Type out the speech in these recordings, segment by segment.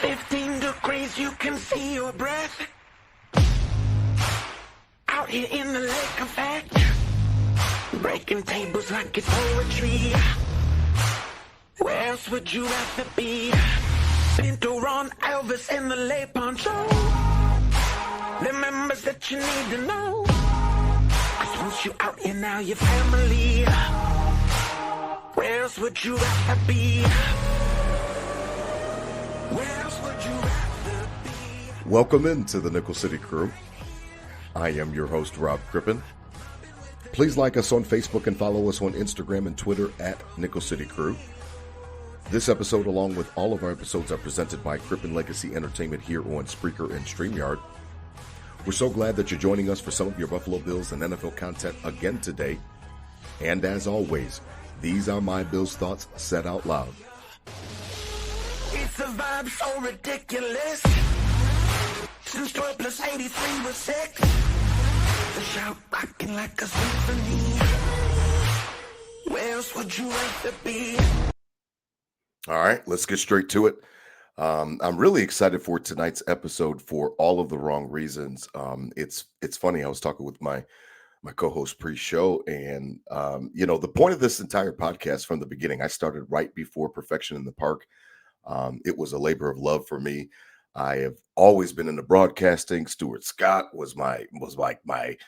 15 degrees, you can see your breath. Out here in the lake effect, breaking tables like it's poetry. Where else would you rather be? Pinto, Ron, Elvis, and the lay poncho. The members that you need to know. 'Cause once you out here, now you're family. Where else would you rather be? Where else would you rather be? Welcome into the Nickel City Crew. I am your host, Rob Crippen. Please like us on Facebook and follow us on Instagram and Twitter at Nickel City Crew. This episode, along with all of our episodes, are presented by Crippen Legacy Entertainment here on Spreaker and StreamYard. We're so glad that you're joining us for some of your Buffalo Bills and NFL content again today. And as always, these are my Bills thoughts said out loud. It's a vibe so ridiculous. Since 12 plus 83 was 6. The shout rocking like a symphony. Where else would you rather be? All right, let's get straight to it. I'm really excited for tonight's episode for all of the wrong reasons. It's funny. I was talking with my co-host pre-show, and the point of this entire podcast from the beginning, I started right before Perfection in the Park. It was a labor of love for me. I have always been into broadcasting. Stuart Scott was like my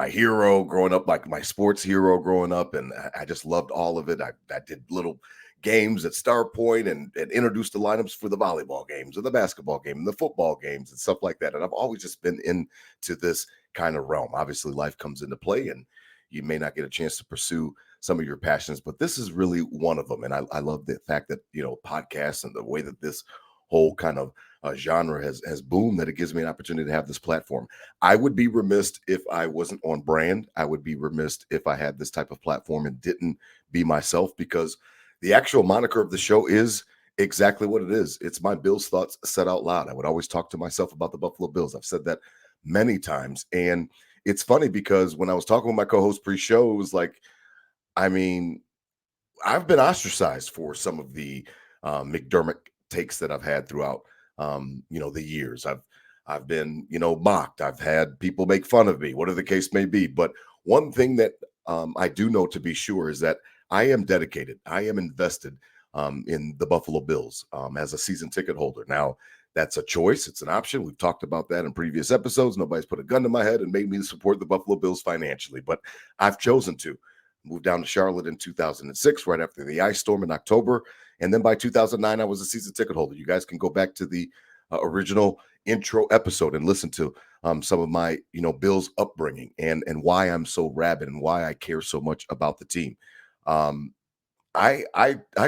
hero growing up, like my sports hero growing up, and I just loved all of it. I did little games at Star Point and introduced the lineups for the volleyball games and the basketball game and the football games and stuff like that. And I've always just been into this kind of realm. Obviously, life comes into play, and you may not get a chance to pursue some of your passions, but this is really one of them. And I love the fact that, podcasts and the way that this whole kind of genre has boomed, that it gives me an opportunity to have this platform. I would be remiss if I wasn't on brand. I would be remiss if I had this type of platform and didn't be myself, because the actual moniker of the show is exactly what it is. It's my Bills thoughts said out loud. I would always talk to myself about the Buffalo Bills. I've said that many times. And it's funny because when I was talking with my co-host pre-show, it was like, I've been ostracized for some of the McDermott takes that I've had throughout, the years. I've been, mocked. I've had people make fun of me, whatever the case may be. But one thing that I do know to be sure is that I am dedicated. I am invested in the Buffalo Bills as a season ticket holder. Now, that's a choice. It's an option. We've talked about that in previous episodes. Nobody's put a gun to my head and made me support the Buffalo Bills financially, but I've chosen to. Moved down to Charlotte in 2006, right after the ice storm in October. And then by 2009, I was a season ticket holder. You guys can go back to the original intro episode and listen to some of my, Bills upbringing and why I'm so rabid and why I care so much about the team. I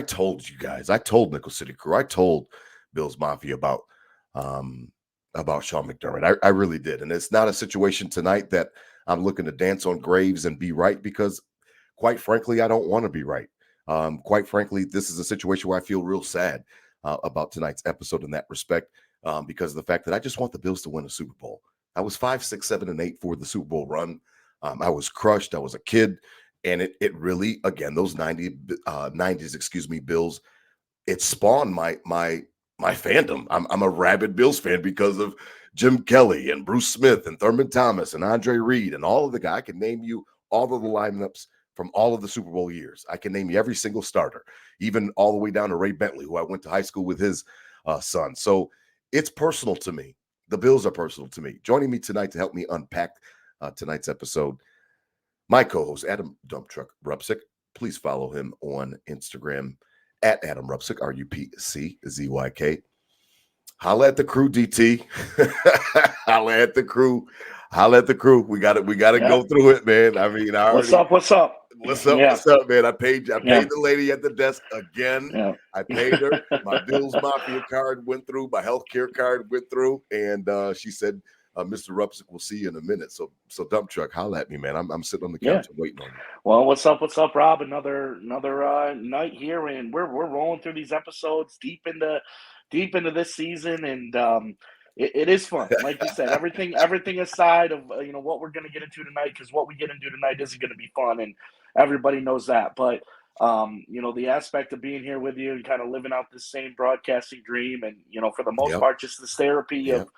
told you guys, I told Nickel City Crew, I told Bills Mafia about Sean McDermott. I really did. And it's not a situation tonight that I'm looking to dance on graves and be right, because quite frankly, I don't want to be right. Quite frankly, this is a situation where I feel real sad about tonight's episode in that respect, because of the fact that I just want the Bills to win a Super Bowl. I was 5, 6, 7, and 8 for the Super Bowl run. I was crushed. I was a kid. And it really, again, those 90s, Bills, it spawned my fandom. I'm a rabid Bills fan because of Jim Kelly and Bruce Smith and Thurman Thomas and Andre Reed and all of the guys. I can name you all of the lineups from all of the Super Bowl years. I can name you every single starter, even all the way down to Ray Bentley, who I went to high school with his son. So it's personal to me. The Bills are personal to me. Joining me tonight to help me unpack tonight's episode, my co-host, Adam Dumptruck Rupsick. Please follow him on Instagram at Adam Rupsick, RUPCZYK. Holla at the crew, DT. Holla at the crew. Holla at the crew. We got to go through it, man. What's up? What's up, man? I paid the lady at the desk again. Yeah. I paid her. My Bills Mafia card went through. My healthcare card went through. And she said, Mr. Rupsick, we'll see you in a minute. So Dump Truck, holla at me, man. I'm sitting on the couch and waiting on you. Well, what's up, Rob? Another night here, and we're rolling through these episodes deep into this season, and it is fun. Like you said, everything aside of what we're going to get into tonight, because what we get into tonight isn't going to be fun, and everybody knows that. But The aspect of being here with you and kind of living out this same broadcasting dream, and for the most Yep. part, just this therapy of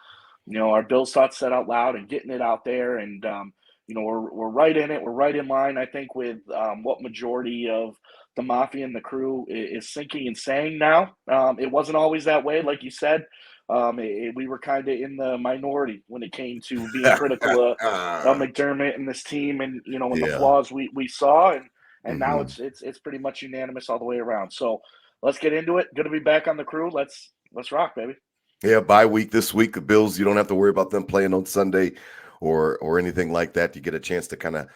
Yep. our Bills thoughts said out loud and getting it out there, and we're right in it. We're right in line, I think, with what majority of the Mafia and the crew is thinking and saying now. It wasn't always that way, like you said. We were kind of in the minority when it came to being critical of McDermott and this team, and and the Yeah. flaws we saw, and now Mhm. it's pretty much unanimous all the way around. So let's get into it. Good to be back on the crew. Let's rock, baby. Yeah, bye week this week. The Bills, you don't have to worry about them playing on Sunday or anything like that. You get a chance to kind of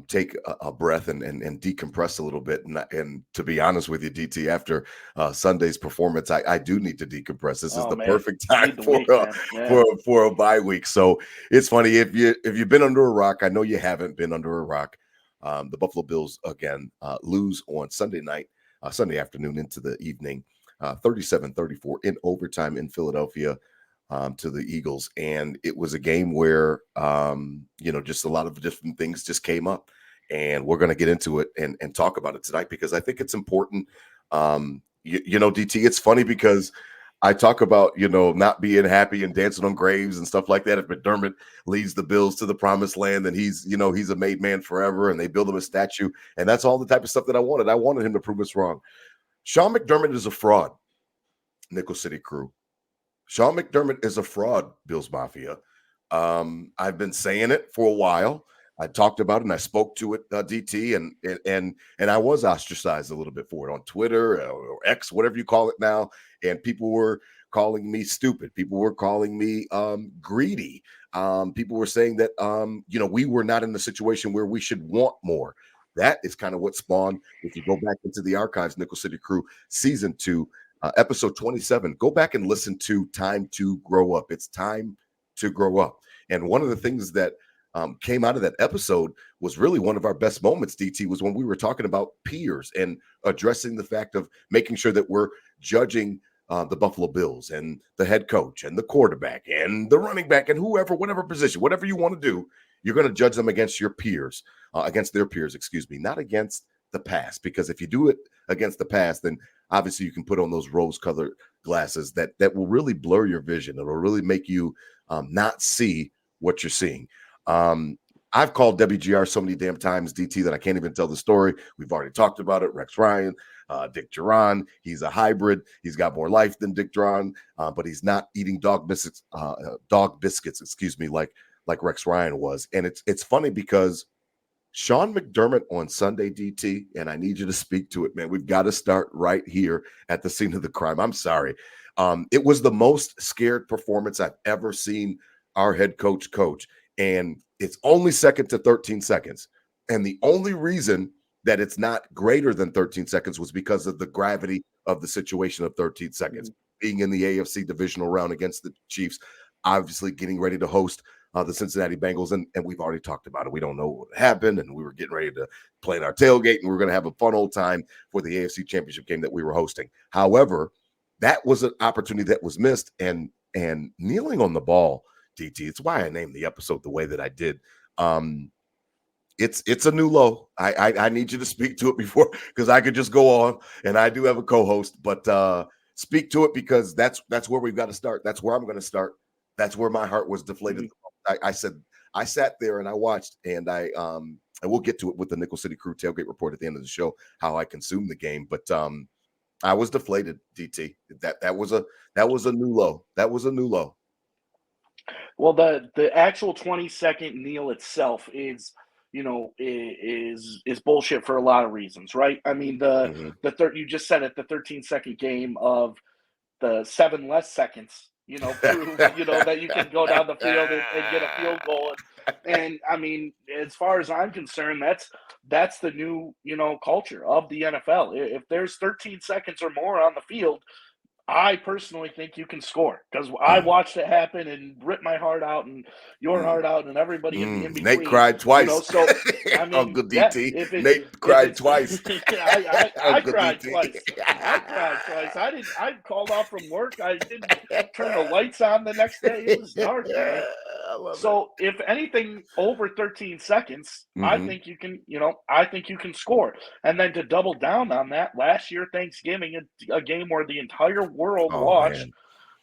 take a breath and decompress a little bit. And to be honest with you, DT, after Sunday's performance, I do need to decompress. This is Oh the man, perfect you time need the for week, man. Yeah. for a bye week. So it's funny if you've been under a rock. I know you haven't been under a rock. The Buffalo Bills again lose on Sunday night, Sunday afternoon into the evening. 37-34 in overtime in Philadelphia to the Eagles. And it was a game where, just a lot of different things just came up. And we're going to get into it and talk about it tonight because I think it's important. DT, it's funny because I talk about, not being happy and dancing on graves and stuff like that. If McDermott leads the Bills to the promised land, then he's a made man forever and they build him a statue. And that's all the type of stuff that I wanted. I wanted him to prove us wrong. Sean McDermott is a fraud, Nickel City crew. Sean McDermott is a fraud, Bills Mafia. I've been saying it for a while. I talked about it and I spoke to it, DT, and I was ostracized a little bit for it on Twitter or X, whatever you call it now. And people were calling me stupid. People were calling me greedy. People were saying that we were not in the situation where we should want more. That is kind of what spawned. If you go back into the archives, Nickel City Crew season 2, episode 27, go back and listen to Time to Grow Up. It's time to grow up. And one of the things that came out of that episode was really one of our best moments, DT, was when we were talking about peers and addressing the fact of making sure that we're judging the Buffalo Bills and the head coach and the quarterback and the running back and whoever, whatever position, whatever you want to do, you're going to judge them against your peers, against their peers, not against the past. Because if you do it against the past, then obviously you can put on those rose-colored glasses that will really blur your vision. It'll really make you not see what you're seeing. I've called WGR so many damn times, DT, that I can't even tell the story. We've already talked about it. Rex Ryan, Dick Duran. He's a hybrid. He's got more life than Dick Duran, but he's not eating dog biscuits, like Rex Ryan was. And it's funny because Sean McDermott on Sunday, DT, and I need you to speak to it, man. We've got to start right here at the scene of the crime. I'm sorry. It was the most scared performance I've ever seen our head coach. And it's only second to 13 seconds. And the only reason that it's not greater than 13 seconds was because of the gravity of the situation of 13 seconds. Being in the AFC divisional round against the Chiefs, obviously getting ready to host the Cincinnati Bengals, and we've already talked about it. We don't know what happened, and we were getting ready to play in our tailgate, and we were going to have a fun old time for the AFC Championship game that we were hosting. However, that was an opportunity that was missed, and kneeling on the ball, DT. It's why I named the episode the way that I did. It's a new low. I need you to speak to it before, because I could just go on, and I do have a co-host, but speak to it because that's where we've got to start. That's where I'm going to start. That's where my heart was deflated. I said I sat there and I watched, and and we'll get to it with the Nickel City Crew tailgate report at the end of the show, how I consumed the game. But I was deflated, DT. That was a new low. That was a new low. Well, the actual 20-second kneel itself is is bullshit for a lot of reasons, right? I mean, you just said it, the 13-second game of the 7 less seconds, prove, that you can go down the field and get a field goal. And I mean, as far as I'm concerned, that's the new, culture of the NFL. If there's 13 seconds or more on the field, I personally think you can score because I watched it happen and ripped my heart out and your heart out and everybody in between. Nate cried twice. So I mean, Uncle DT. if Nate cried twice. I Uncle cried DT. twice. I cried twice. I called off from work. I didn't turn the lights on the next day. It was dark, man. I love So if anything over 13 seconds, I Mhm. think you can, I think you can score. And then to double down on that, last year Thanksgiving, a game where the entire world Oh, watched, man.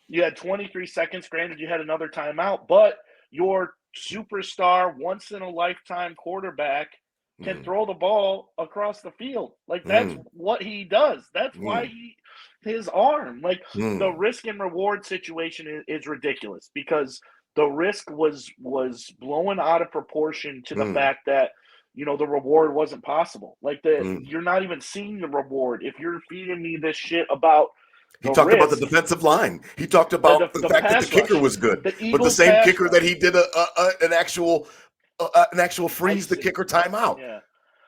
you had 23 seconds. Granted, you had another timeout, but your superstar, once in a lifetime quarterback can Mm, throw the ball across the field. Like that's mm, what he does. That's why mm, his arm, like the mm, risk and reward situation is ridiculous because the risk was blown out of proportion to the mm, fact that the reward wasn't possible. Like mm. you're not even seeing the reward if you're feeding me this shit about He the talked about the risk. defensive line. He talked about the The fact that the pass kicker rush, was good, the but the Eagles same pass kicker that rush. he did an actual freeze the Icing. kicker timeout. Yeah,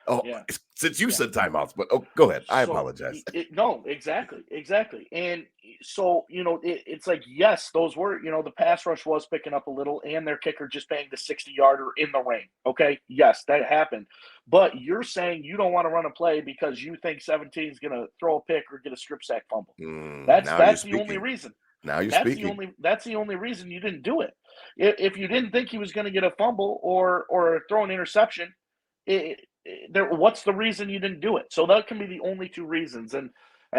Oh, yeah, since you yeah. said timeouts, but go ahead. I So apologize. no, exactly. And so it's like yes, those were the pass rush was picking up a little, and their kicker just banged the 60-yarder in the rain. Okay, yes, that happened. But you're saying you don't want to run a play because you think 17 is going to throw a pick or get a strip sack fumble. Now you're That's the only speaking. reason. Now you're speaking. That's the only reason you didn't do it. If you didn't think he was going to get a fumble or throw an interception, what's the reason you didn't do it? So that can be the only two reasons, and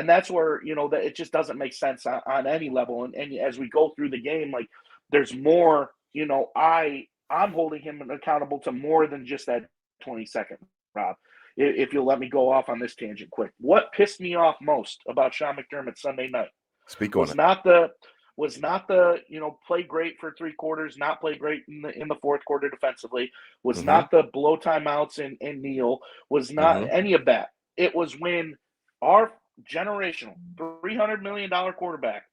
that's where that it just doesn't make sense on any level. And as we go through the game, like there's more. I'm holding him accountable to more than just that 20-second, Rob. If you'll let me go off on this tangent quick, what pissed me off most about Sean McDermott Sunday night Speak on it. was not the play great for 3 quarters, not play great in the fourth quarter defensively, was Mm-hmm. not the blow timeouts and kneel, was not any of that. It was when our generational $300 million quarterback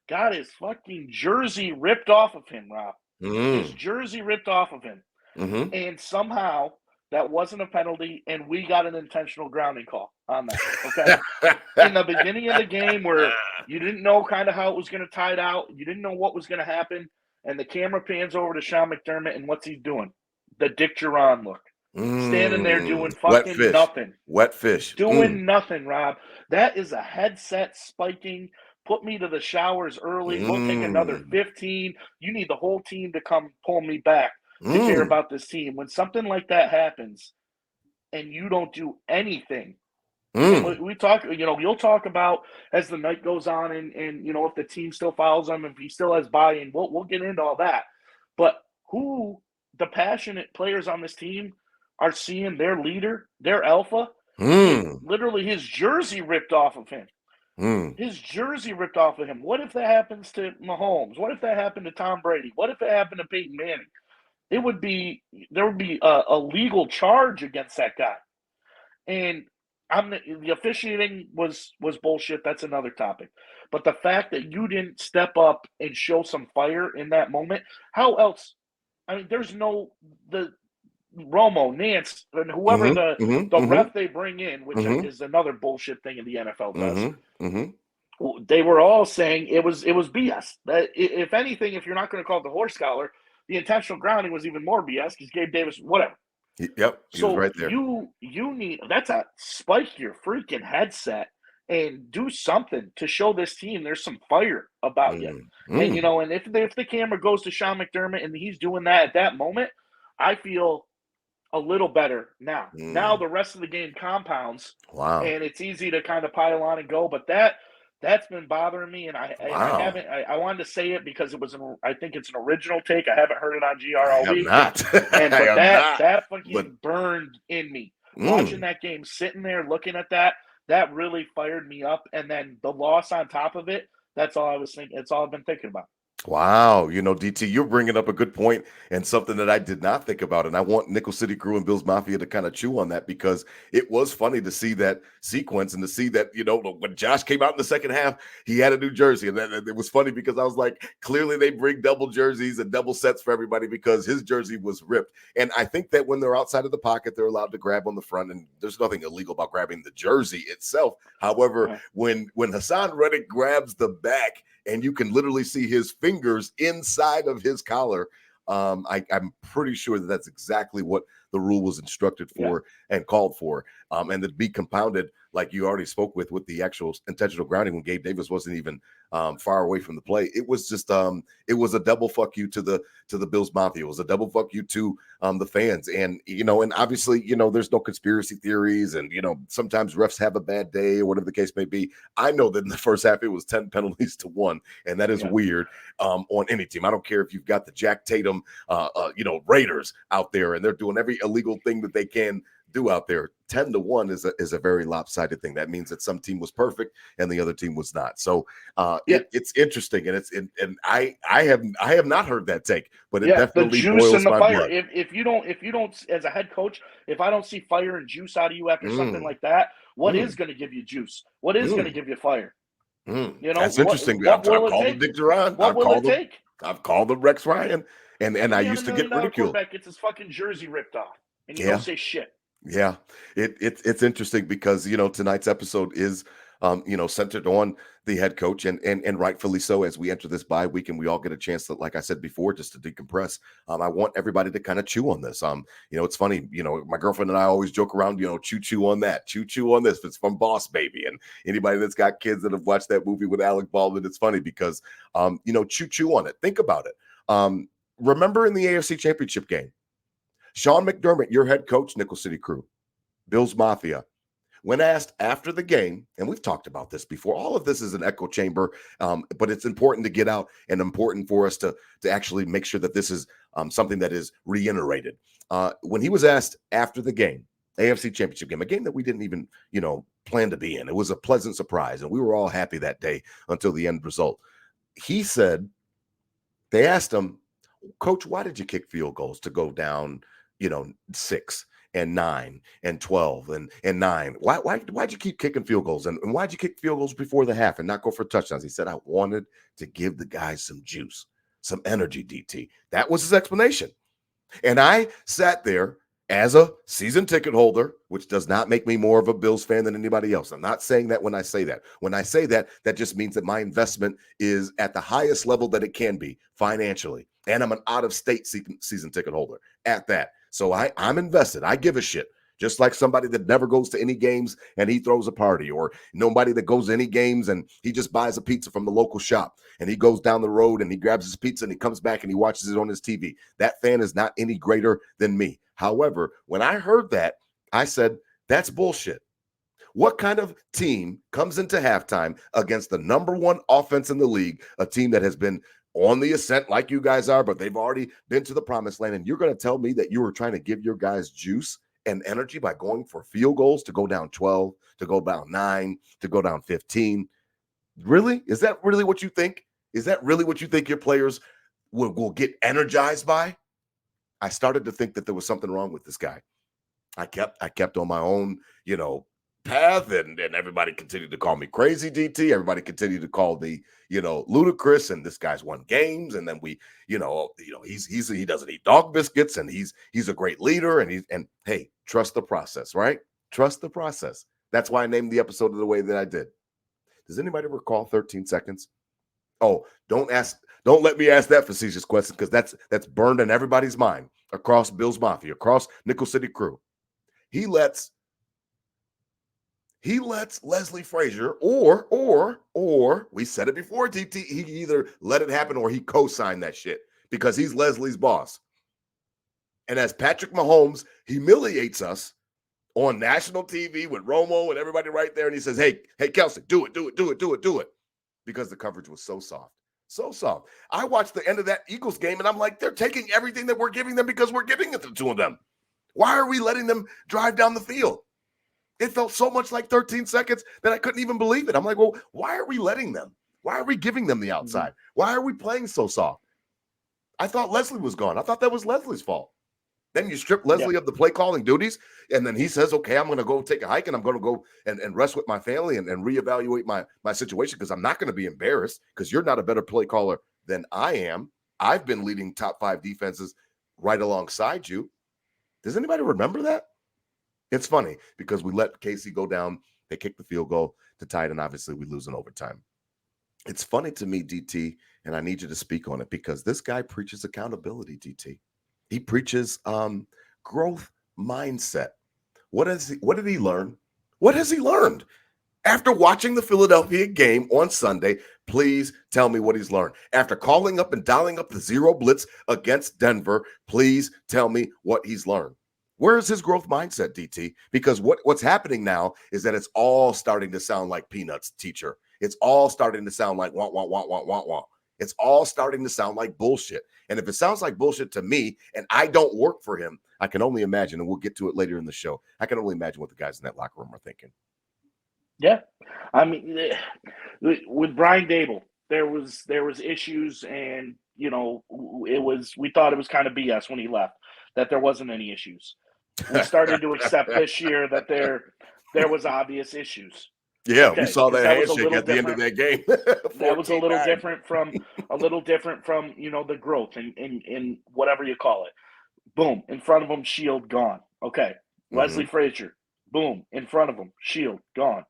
got his fucking jersey ripped off of him, Rob. His jersey ripped off of him. Mm-hmm. And somehow that wasn't a penalty, and we got an intentional grounding call on that. Okay. In the beginning of the game where you didn't know kind of how it was going to tide out, you didn't know what was going to happen, and the camera pans over to Sean McDermott, and what's he doing? The Dick Duran look. Standing there doing fucking nothing. Wet fish. Doing nothing, Rob. That is a headset spiking. Put me to the showers early. We'll take another 15. You need the whole team to come pull me back to care about this team. When something like that happens and you don't do anything, and we talk, you'll talk about as the night goes on and if the team still follows him, if he still has buy-in, we'll get into all that. But who the passionate players on this team are seeing their leader, their alpha, literally his jersey ripped off of him. His jersey ripped off of him. What if that happens to Mahomes? What if that happened to Tom Brady? What if that happened to Peyton Manning? There would be a legal charge against that guy. And the officiating was bullshit. That's another topic. But the fact that you didn't step up and show some fire in that moment, how else? I mean, there's the Romo, Nance, and whoever the ref they bring in, which is another bullshit thing in the NFL does. They were all saying it was BS. If anything, if you're not going to call it the horse collar, the intentional grounding was even more BS because Gabe Davis, whatever. Yep, he was right there. You need spike your freaking headset and do something to show this team there's some fire about you. And and if the camera goes to Sean McDermott and he's doing that at that moment, I feel a little better now. Now the rest of the game compounds. Wow. And it's easy to kind of pile on and go, but that's been bothering me, and I haven't. I wanted to say it because it was I think it's an original take. I haven't heard it on GR all week. That fucking burned in me. Watching that game, sitting there looking at that really fired me up. And then the loss on top of it. That's all I was thinking. It's all I've been thinking about. Wow, DT, you're bringing up a good point and something that I did not think about. And I want Nickel City Crew and Bills Mafia to kind of chew on that because it was funny to see that sequence and to see that, when Josh came out in the second half, he had a new jersey. And it was funny because I was like, clearly they bring double jerseys and double sets for everybody because his jersey was ripped. And I think that when they're outside of the pocket, they're allowed to grab on the front. And there's nothing illegal about grabbing the jersey itself. However, Right. when Hassan Reddick grabs the back, and you can literally see his fingers inside of his collar. I'm pretty sure that that's exactly what the rule was instructed for and called for. And to be compounded, like you already spoke with the actual intentional grounding when Gabe Davis wasn't even far away from the play. It was just it was a double fuck you to the Bills Mafia. It was a double fuck you to the fans. And and obviously, there's no conspiracy theories, and sometimes refs have a bad day or whatever the case may be. I know that in the first half it was 10 penalties to 1, and that is weird on any team. I don't care if you've got the Jack Tatum Raiders out there and they're doing every illegal thing that they can do out there. 10 to 1 is a very lopsided thing. That means that some team was perfect and the other team was not. So it's interesting, and I have not heard that take, but it definitely the juice boils and the my fire. blood. If you don't, as a head coach, if I don't see fire and juice out of you after something Mm, like that, what mm, is going to give you juice? What is going to mm, give you fire? That's What interesting. what I've will it called him take? Dick Duran. What will it take? I've called him Rex Ryan, and I used to get $300 million ridiculed. quarterback gets his fucking jersey ripped off, and you Yeah. don't say shit. Yeah, it's interesting because tonight's episode is centered on the head coach, and rightfully so. As we enter this bye week and we all get a chance to, like I said before, just to decompress. I want everybody to kind of chew on this. It's funny. My girlfriend and I always joke around. Choo on that, choo on this. It's from Boss Baby, and anybody that's got kids that have watched that movie with Alec Baldwin, it's funny because choo on it. Think about it. Remember in the AFC Championship game, Sean McDermott, your head coach, Nickel City Crew, Bills Mafia, when asked after the game, and we've talked about this before, all of this is an echo chamber, but it's important to get out and important for us to actually make sure that this is something that is reiterated. When he was asked after the game, AFC Championship game, a game that we didn't even, plan to be in. It was a pleasant surprise, and we were all happy that day until the end result. He said, they asked him, Coach, why did you kick field goals to go down 6 and 9 and 12 and 9? Why'd you keep kicking field goals? And why'd you kick field goals before the half and not go for touchdowns? He said, I wanted to give the guys some juice, some energy, DT. That was his explanation. And I sat there as a season ticket holder, which does not make me more of a Bills fan than anybody else. I'm not saying that when I say that. When I say that, that just means that my investment is at the highest level that it can be financially. And I'm an out-of-state season ticket holder at that. So I'm invested. I give a shit. Just like somebody that never goes to any games and he throws a party, or nobody that goes to any games and he just buys a pizza from the local shop and he goes down the road and he grabs his pizza and he comes back and he watches it on his TV. That fan is not any greater than me. However, when I heard that, I said, that's bullshit. What kind of team comes into halftime against the number one offense in the league, a team that has been on the ascent like you guys are, but they've already been to the promised land, and you're going to tell me that you were trying to give your guys juice and energy by going for field goals to go down 12, to go down 9, to go down 15? Really? Is that really what you think? Is that really what you think your players will get energized by? I started to think that there was something wrong with this guy. I kept on my own, path, and everybody continued to call me crazy, DT. Everybody continued to call me, ludicrous, and this guy's won games, and then we, he doesn't eat dog biscuits, and he's a great leader, and hey, trust the process, right? Trust the process. That's why I named the episode the way that I did. Does anybody recall 13 seconds? Oh, don't let me ask that facetious question, because that's burned in everybody's mind across Bills Mafia, across Nickel City Crew. He lets Leslie Frazier, or we said it before, DT, he either let it happen or he co-signed that shit because he's Leslie's boss. And as Patrick Mahomes humiliates us on national TV with Romo and everybody right there, and he says, hey, Kelsey, do it. Because the coverage was so soft. So soft. I watched the end of that Eagles game, and I'm like, they're taking everything that we're giving them because we're giving it to them. Why are we letting them drive down the field? It felt so much like 13 seconds that I couldn't even believe it. I'm like, well, why are we letting them? Why are we giving them the outside? Why are we playing so soft? I thought Leslie was gone. I thought that was Leslie's fault. Then you strip Leslie of the play calling duties, and then he says, okay, I'm going to go take a hike, and I'm going to go and rest with my family and reevaluate my situation because I'm not going to be embarrassed because you're not a better play caller than I am. I've been leading top 5 defenses right alongside you. Does anybody remember that? It's funny because we let Casey go down. They kick the field goal to tie it, and obviously we lose in overtime. It's funny to me, DT, and I need you to speak on it because this guy preaches accountability, DT. He preaches growth mindset. What did he learn? What has he learned? After watching the Philadelphia game on Sunday, please tell me what he's learned. After calling up and dialing up the zero blitz against Denver, please tell me what he's learned. Where is his growth mindset, DT? Because what's happening now is that it's all starting to sound like peanuts, teacher. It's all starting to sound like want. It's all starting to sound like bullshit. And if it sounds like bullshit to me and I don't work for him, I can only imagine, and we'll get to it later in the show, I can only imagine what the guys in that locker room are thinking. Yeah. I mean, with Brian Dable, there was issues, and, we thought it was kind of BS when he left, that there wasn't any issues. We started to accept this year that there was obvious issues. Yeah, okay, we saw that handshake at the end of that game. That was a little different from the growth and whatever you call it. Boom, in front of him, shield gone. Okay, Leslie Frazier, boom, in front of him, shield gone.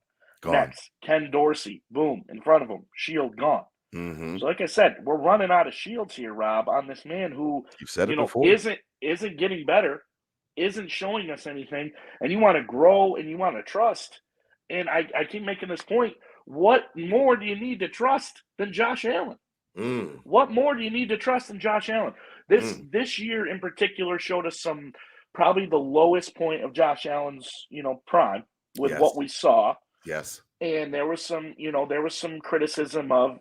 Next, Ken Dorsey, boom, in front of him, shield gone. So, like I said, we're running out of shields here, Rob, on this man who you've said it before. isn't getting better, isn't showing us anything, and you want to grow and you want to trust. And I keep making this point. What more do you need to trust than Josh Allen? What more do you need to trust than Josh Allen? This year in particular showed us probably the lowest point of Josh Allen's, prime with what we saw. Yes. And there was some criticism of,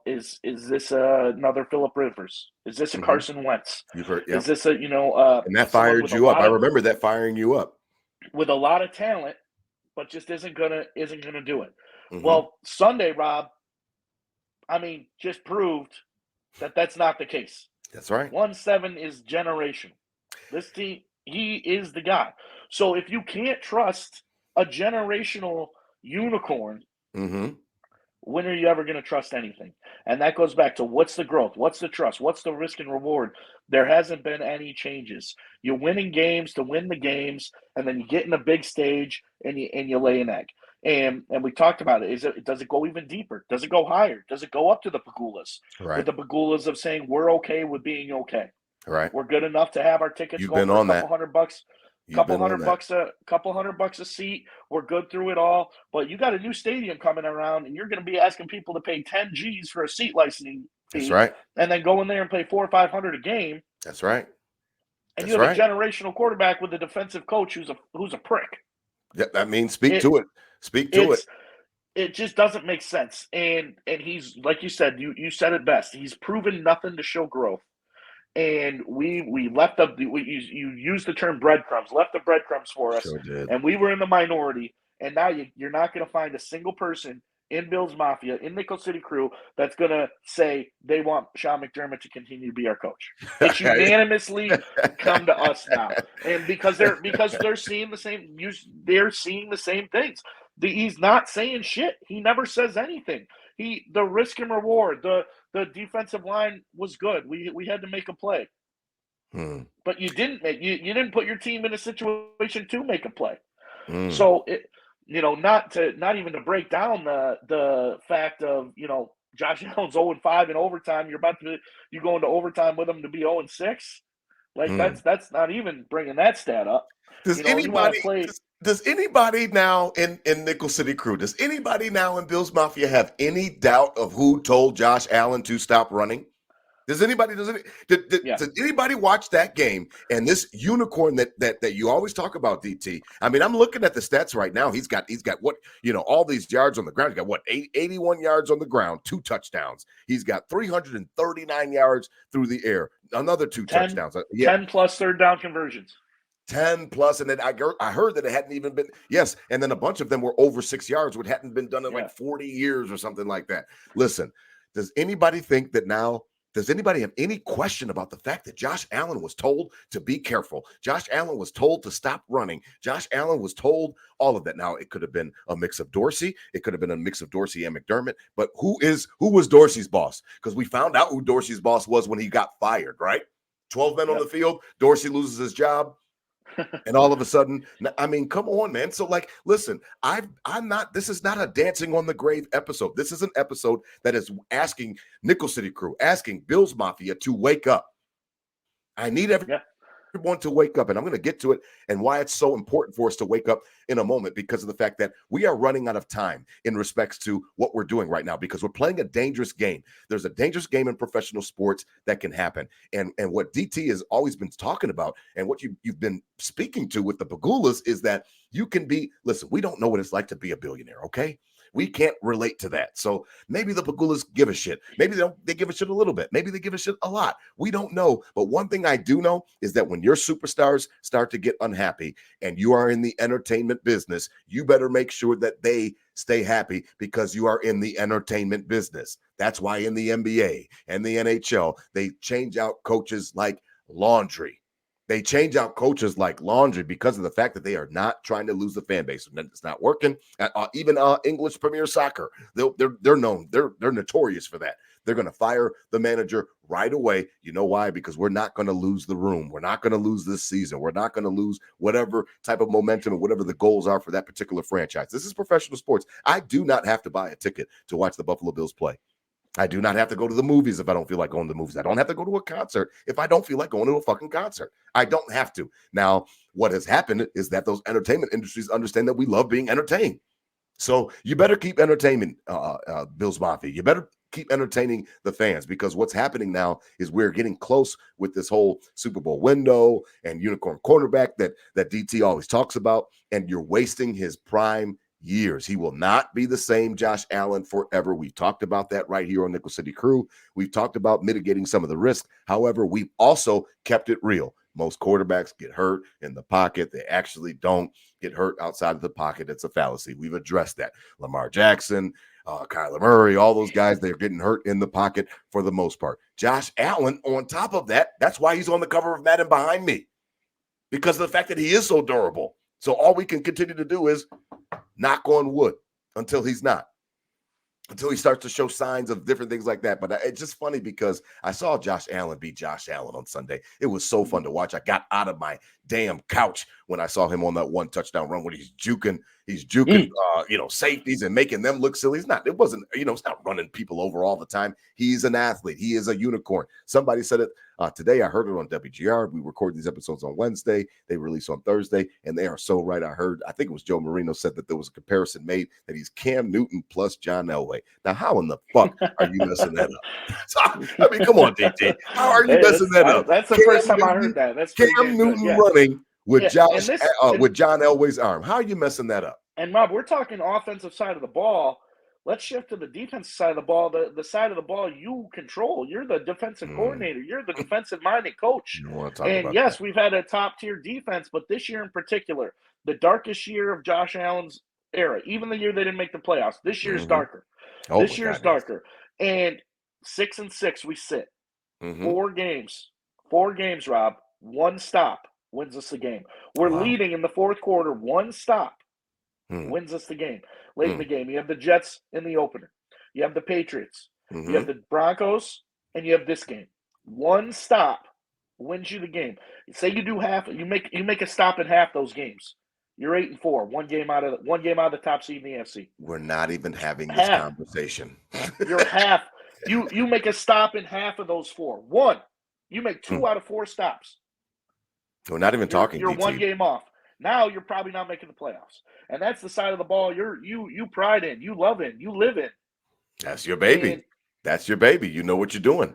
is this another Phillip Rivers? Is this a Carson Wentz? You've heard, Is this and that fired you up. I remember that firing you up. With a lot of talent, but just isn't gonna do it. Well, Sunday, Rob, just proved that that's not the case. That's right. 1-7 is generational. This team, he is the guy. So if you can't trust a generational unicorn, when are you ever going to trust anything? And that goes back to what's the growth? What's the trust? What's the risk and reward? There hasn't been any changes. You're winning games to win the games, and then you get in a big stage and you lay an egg. And we talked about it. Does it go even deeper? Does it go higher? Does it go up to the Pagulas? Right. With the Pagulas of saying we're okay with being okay. Right. We're good enough to have our tickets go for a couple $100. Couple hundred bucks a seat. We're good through it all. But you got a new stadium coming around, and you're going to be asking people to pay 10 G's for a seat licensing fee. That's right. And then go in there and play $400 or $500 a game. That's right. And you have a generational quarterback with a defensive coach who's a prick. That means speak to it. Speak to it. It just doesn't make sense. And he's, like you said, you said it best. He's proven nothing to show growth. And we left up. You used the term breadcrumbs. Left the breadcrumbs for us, sure did. And we were in the minority. And now you're not going to find a single person in Bills Mafia, in Nickel City Crew, that's going to say they want Sean McDermott to continue to be our coach. It's unanimously come to us now, and because they're seeing the same. They're seeing the same things. He's not saying shit. He never says anything. The risk and reward, the defensive line was good. We had to make a play. But you didn't put your team in a situation to make a play. So not even to break down the fact of, Josh Allen's 0-5 in overtime. You go into overtime with him to be 0-6. Like that's not even bringing that stat up. Does anybody now in Nickel City Crew, does anybody now in Bills Mafia have any doubt of who told Josh Allen to stop running? Does anybody watch that game and this unicorn that you always talk about, DT? I mean, I'm looking at the stats right now. He's got what, all these yards on the ground. He's got what, 81 yards on the ground, 2 touchdowns. He's got 339 yards through the air, another 2 touchdowns. 10 plus third down conversions. 10 plus, and then I heard that it hadn't even been, yes, and then a bunch of them were over 6 yards, which hadn't been done in like 40 years or something like that. Listen, does anybody think that now, does anybody have any question about the fact that Josh Allen was told to be careful? Josh Allen was told to stop running. Josh Allen was told all of that. Now, it could have been a mix of Dorsey. It could have been a mix of Dorsey and McDermott, but who was Dorsey's boss? Because we found out who Dorsey's boss was when he got fired, right? 12 men on the field, Dorsey loses his job. And all of a sudden, I mean, come on, man. So, like, listen, this is not a dancing on the grave episode. This is an episode that is asking Nickel City Crew, asking Bills Mafia to wake up. I need everyone to wake up, and I'm going to get to it and why it's so important for us to wake up in a moment, because of the fact that we are running out of time in respects to what we're doing right now, because we're playing a dangerous game. There's a dangerous game in professional sports that can happen. And what DT has always been talking about, and what you've been speaking to with the Pagulas, is that you can be, listen, we don't know what it's like to be a billionaire, okay? We can't relate to that. So maybe the Pagulas give a shit. Maybe they give a shit a little bit. Maybe they give a shit a lot. We don't know. But one thing I do know is that when your superstars start to get unhappy and you are in the entertainment business, you better make sure that they stay happy, because you are in the entertainment business. That's why in the NBA and the NHL, they change out coaches like laundry. They change out coaches like laundry because of the fact that they are not trying to lose the fan base. It's not working. Even English Premier Soccer, they're known. They're notorious for that. They're going to fire the manager right away. You know why? Because we're not going to lose the room. We're not going to lose this season. We're not going to lose whatever type of momentum and whatever the goals are for that particular franchise. This is professional sports. I do not have to buy a ticket to watch the Buffalo Bills play. I do not have to go to the movies if I don't feel like going to the movies. I don't have to go to a concert if I don't feel like going to a fucking concert. I don't have to. Now, what has happened is that those entertainment industries understand that we love being entertained. So you better keep entertainment, Bills Mafia. You better keep entertaining the fans, because what's happening now is we're getting close with this whole Super Bowl window and unicorn cornerback that DT always talks about, and you're wasting his prime years. He will not be the same Josh Allen forever. We've talked about that right here on Nickel City Crew. We've talked about mitigating some of the risk. However, we've also kept it real. Most quarterbacks get hurt in the pocket. They actually don't get hurt outside of the pocket. It's a fallacy. We've addressed that. Lamar Jackson, Kyler Murray, all those guys, they're getting hurt in the pocket for the most part. Josh Allen, on top of that, that's why he's on the cover of Madden behind me, because of the fact that he is so durable. So all we can continue to do is knock on wood until he's not, until he starts to show signs of different things like that. But it's just funny because I saw Josh Allen beat Josh Allen on Sunday. It was so fun to watch. I got out of my damn couch when I saw him on that one touchdown run when he's juking, safeties and making them look silly. It's not running people over all the time. He's an athlete. He is a unicorn. Somebody said it today. I heard it on WGR. We record these episodes on Wednesday. They release on Thursday, and they are so right. I think it was Joe Marino said that there was a comparison made that he's Cam Newton plus John Elway. Now, how in the fuck are you messing that up? I mean, come on, DT. How are you messing that up? That's the first time I heard that. That's Cam Newton running with with John Elway's arm. How are you messing that up? And Rob, we're talking offensive side of the ball. Let's shift to the defensive side of the ball. The side of the ball you control. You're the defensive coordinator. You're the defensive-minded coach. And yes, we've had a top-tier defense, but this year in particular, the darkest year of Josh Allen's era, even the year they didn't make the playoffs, this year's darker. This year's darker. And 6-6, we sit. 4 games, Rob. 1 stop wins us the game. We're leading in the fourth quarter. 1 stop wins us the game. Late in the game, you have the Jets in the opener. You have the Patriots. You have the Broncos, and you have this game. 1 stop wins you the game. Say you do half. You make a stop in half those games. You're 8-4. One game out of the top seed in the AFC. We're not even having this conversation. You're half. You make a stop in half of those 4. 1. You make 2 out of 4 stops. We're not even talking. You're DT. 1 game off. Now you're probably not making the playoffs. And that's the side of the ball you pride in, you love in, you live in. That's your baby. That's your baby. You know what you're doing.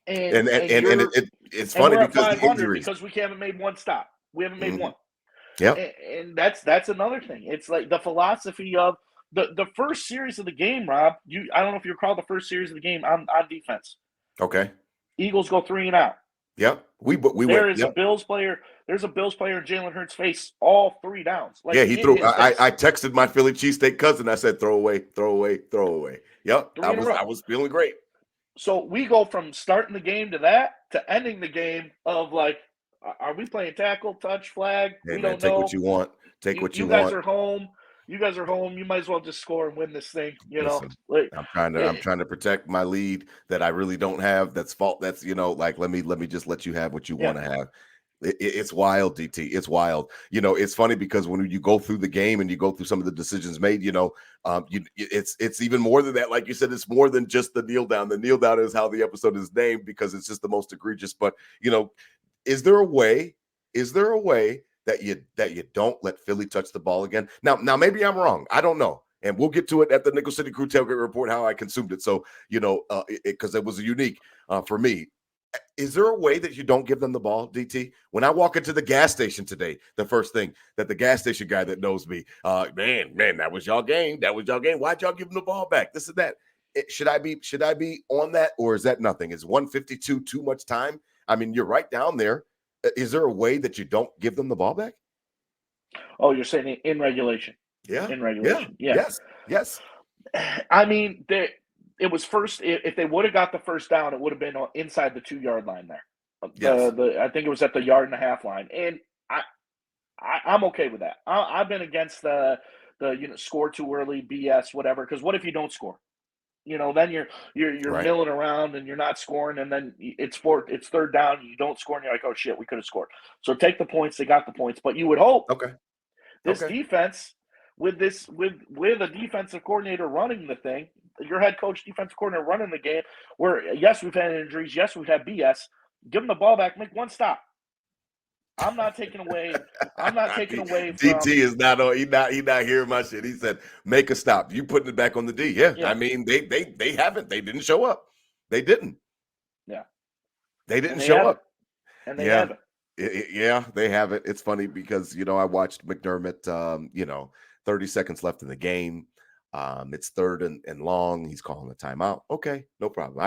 And it's funny because the injuries. Because we haven't made 1 stop. We haven't made 1. Yeah. And that's another thing. It's like the philosophy of the first series of the game, Rob. I don't know if you recall the first series of the game on defense. Okay. Eagles go 3 and out. Yep. We There went. is a Yep. Bills player. There's a Bills player in Jalen Hurts' face all 3 downs, like Yeah, he in threw. his face, I texted my Philly cheesesteak cousin. I said, "Throw away, throw away, throw away." Yep. 3 in a row. I was feeling great. So we go from starting the game to that to ending the game of like, are we playing tackle, touch, flag? Hey We man, don't take what know. you want. Take what you You guys want. are home. You guys are home. You might as well just score and win this thing. Listen, Like I'm it, trying to protect my lead that I really don't have. That's fault. That's like let me just let you have what you yeah. want to have. It's wild, DT. It's wild. It's funny because when you go through the game and you go through some of the decisions made, it's even more than that. Like you said, it's more than just the kneel down. The kneel down is how the episode is named because it's just the most egregious. But is there a way? Is there a way that you don't let Philly touch the ball again? Now maybe I'm wrong. I don't know. And we'll get to it at the Nickel City Crew Tailgate Report how I consumed it. So because it was unique for me. Is there a way that you don't give them the ball, DT? When I walk into the gas station today, the first thing that the gas station guy that knows me, man, that was y'all game. That was y'all game. Why'd y'all give them the ball back? This and that. Should I be on that, or is that nothing? Is 152 too much time? I mean, you're right down there. Is there a way that you don't give them the ball back? Oh, you're saying in regulation? Yeah. In Yeah. regulation, yeah. Yes. I mean, it was first. If they would have got the first down, it would have been inside the 2-yard line there. Yes. I think it was at the 1.5 yard line, and I'm okay with that. I've been against the score too early BS whatever, because what if you don't score? Then you're Right. milling around and you're not scoring, and then it's 3rd down, you don't score, and you're like, oh shit, we could have scored. So take the points. They got the points, but you would hope Okay. this defense with a defensive coordinator running the thing, your head coach, defensive coordinator running the game, where yes, we've had injuries, yes, we've had BS. Give them the ball back, make one stop. I'm not taking away. I'm not taking away from DT is not on. He not hearing my shit. He said, "Make a stop." You putting it back on the D? Yeah. I mean, they haven't. They didn't show up. They didn't. Yeah. They didn't show up. And they Yeah. haven't. Yeah, they haven't. It's funny because I watched McDermott. 30 seconds left in the game. It's 3rd and long. He's calling a timeout. Okay, no problem.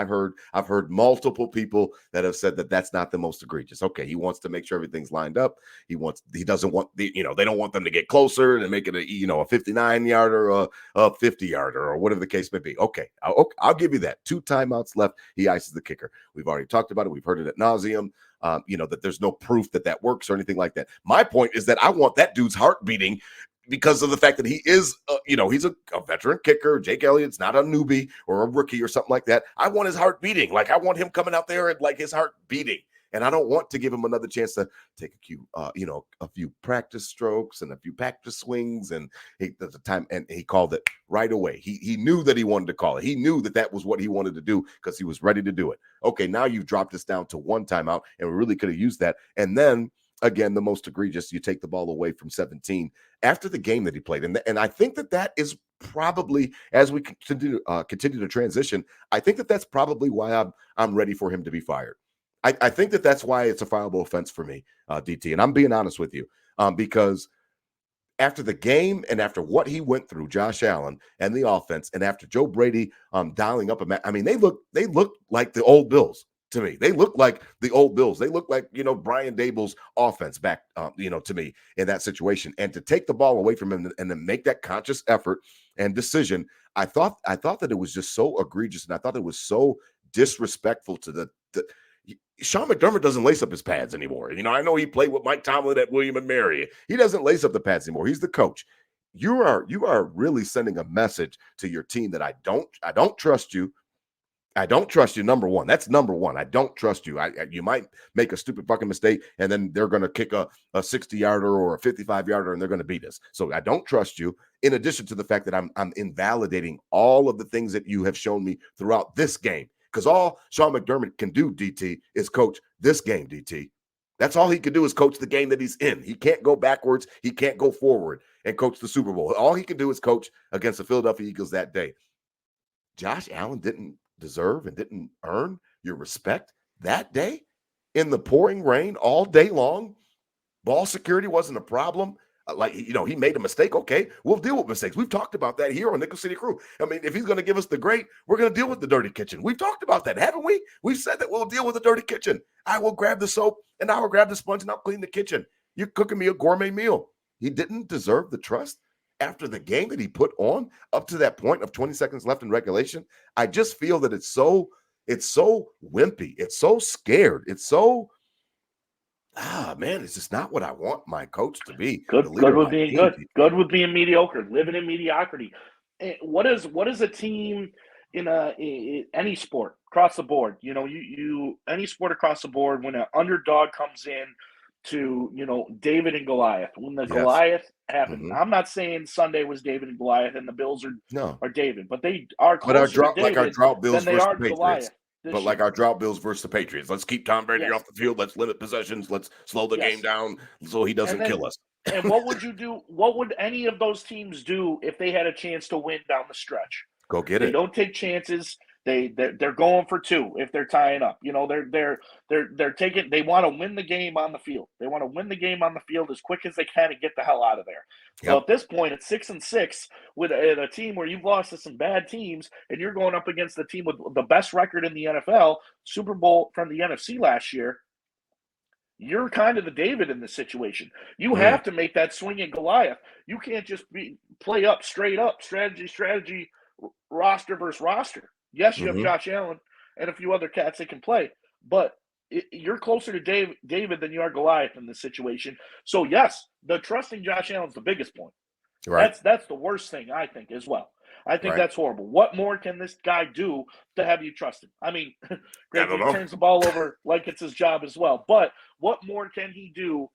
I've heard multiple people that have said that that's not the most egregious. Okay, he wants to make sure everything's lined up. He doesn't want they don't want them to get closer and make it a 59-yarder or a 50-yarder or whatever the case may be. Okay, I'll give you that. 2 timeouts left. He ices the kicker. We've already talked about it. We've heard it ad nauseum. That there's no proof that works or anything like that. My point is that I want that dude's heart beating because of the fact that he is, he's a veteran kicker. Jake Elliott's not a newbie or a rookie or something like that. I want his heart beating. Like, I want him coming out there and like his heart beating. And I don't want to give him another chance to take a few practice strokes and a few practice swings. And he called it right away. He knew that he wanted to call it. He knew that was what he wanted to do because he was ready to do it. Okay, now you've dropped us down to 1 timeout, and we really could have used that. And then again, the most egregious, you take the ball away from 17 after the game that he played. And I think that is probably, as we continue to transition, I think that's probably why I'm ready for him to be fired. I think that's why it's a fireable offense for me, DT. And I'm being honest with you, because after the game and after what he went through, Josh Allen and the offense, and after Joe Brady dialing up I mean, they look like the old Bills. To me, they look like the old Bills. They look like, Brian Dable's offense back, to me in that situation. And to take the ball away from him and then make that conscious effort and decision, I thought that it was just so egregious, and I thought it was so disrespectful to the Sean McDermott doesn't lace up his pads anymore. I know he played with Mike Tomlin at William and Mary. He doesn't lace up the pads anymore. He's the coach. You are really sending a message to your team that I don't trust you. I don't trust you, number one. That's number one. I don't trust you. You might make a stupid fucking mistake, and then they're going to kick a 60-yarder or a 55-yarder, and they're going to beat us. So I don't trust you, in addition to the fact that I'm invalidating all of the things that you have shown me throughout this game. Because all Sean McDermott can do, DT, is coach this game, DT. That's all he can do is coach the game that he's in. He can't go backwards. He can't go forward and coach the Super Bowl. All he can do is coach against the Philadelphia Eagles that day. Josh Allen didn't deserve and didn't earn your respect that day in the pouring rain all day long. Ball security wasn't a problem. like, he made a mistake. Okay, we'll deal with mistakes. We've talked about that here on Nickel City Crew. I mean, if he's going to give us the great, we're going to deal with the dirty kitchen. We've talked about that, haven't we? We've said that we'll deal with the dirty kitchen. I will grab the soap and I will grab the sponge and I'll clean the kitchen. You're cooking me a gourmet meal. He didn't deserve the trust after the game that he put on up to that point of 20 seconds left in regulation. I just feel that it's so wimpy. It's so scared. It's so, man, it's just not what I want my coach to be. Good with being good. Team. Good with being mediocre. Living in mediocrity. What is a team in any sport across the board? You any sport across the board, when an underdog comes in to David and Goliath. When the Goliath happened, I'm not saying Sunday was David and Goliath and the Bills are David, but they are closer to David our drought Bills than they are the Goliath. But like our drought Bills versus the Patriots, let's keep Tom Brady off the field. Let's limit possessions. Let's slow the game down so he doesn't kill us. And what would you do? What would any of those teams do if they had a chance to win down the stretch? Go get it. They don't take chances. They're going for two if they're tying up. They're taking. They want to win the game on the field. They want to win the game on the field as quick as they can and get the hell out of there. So at this point, it's 6-6 with a team where you've lost to some bad teams, and you're going up against the team with the best record in the NFL, Super Bowl from the NFC last year. You're kind of the David in this situation. You have to make that swing at Goliath. You can't just play up straight up strategy, roster versus roster. Yes, you have Josh Allen and a few other cats that can play, but you're closer to David than you are Goliath in this situation. So yes, the trusting Josh Allen's the biggest point. Right. That's the worst thing, I think, as well. I think that's horrible. What more can this guy do to have you trust him? I mean, he turns the ball over like it's his job as well. But what more can he do?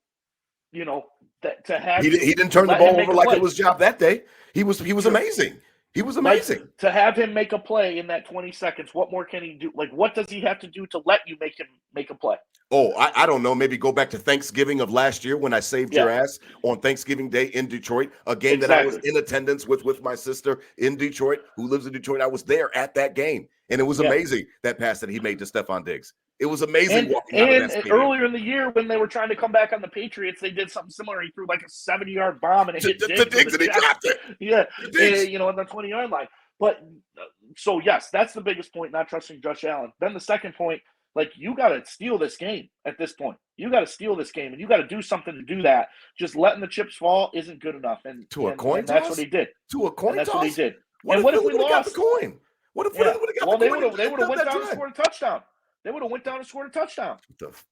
To have he didn't turn the ball over like it was his job that day. He was amazing. He was amazing. Like, to have him make a play in that 20 seconds, what more can he do? Like, what does he have to do to let you make him make a play? Oh, I don't know. Maybe go back to Thanksgiving of last year when I saved your ass on Thanksgiving Day in Detroit, a game that I was in attendance with my sister in Detroit, who lives in Detroit. I was there at that game, and it was amazing, that pass that he made to Stephon Diggs. It was amazing walking out of that stadium. Earlier in the year, when they were trying to come back on the Patriots, they did something similar. He threw like a 70-yard bomb, and it hit Diggs, and he dropped it. On the 20-yard line. But so yes, that's the biggest point, not trusting Josh Allen. Then the second point, like, you got to steal this game at this point. You got to steal this game, and you got to do something to do that. Just letting the chips fall isn't good enough. And coin toss? That's what he did. To a coin toss? That's what he did. What if we lost? Got the coin? What if we would have got the coin? They would have went down and scored a touchdown. They would have went down and scored a touchdown.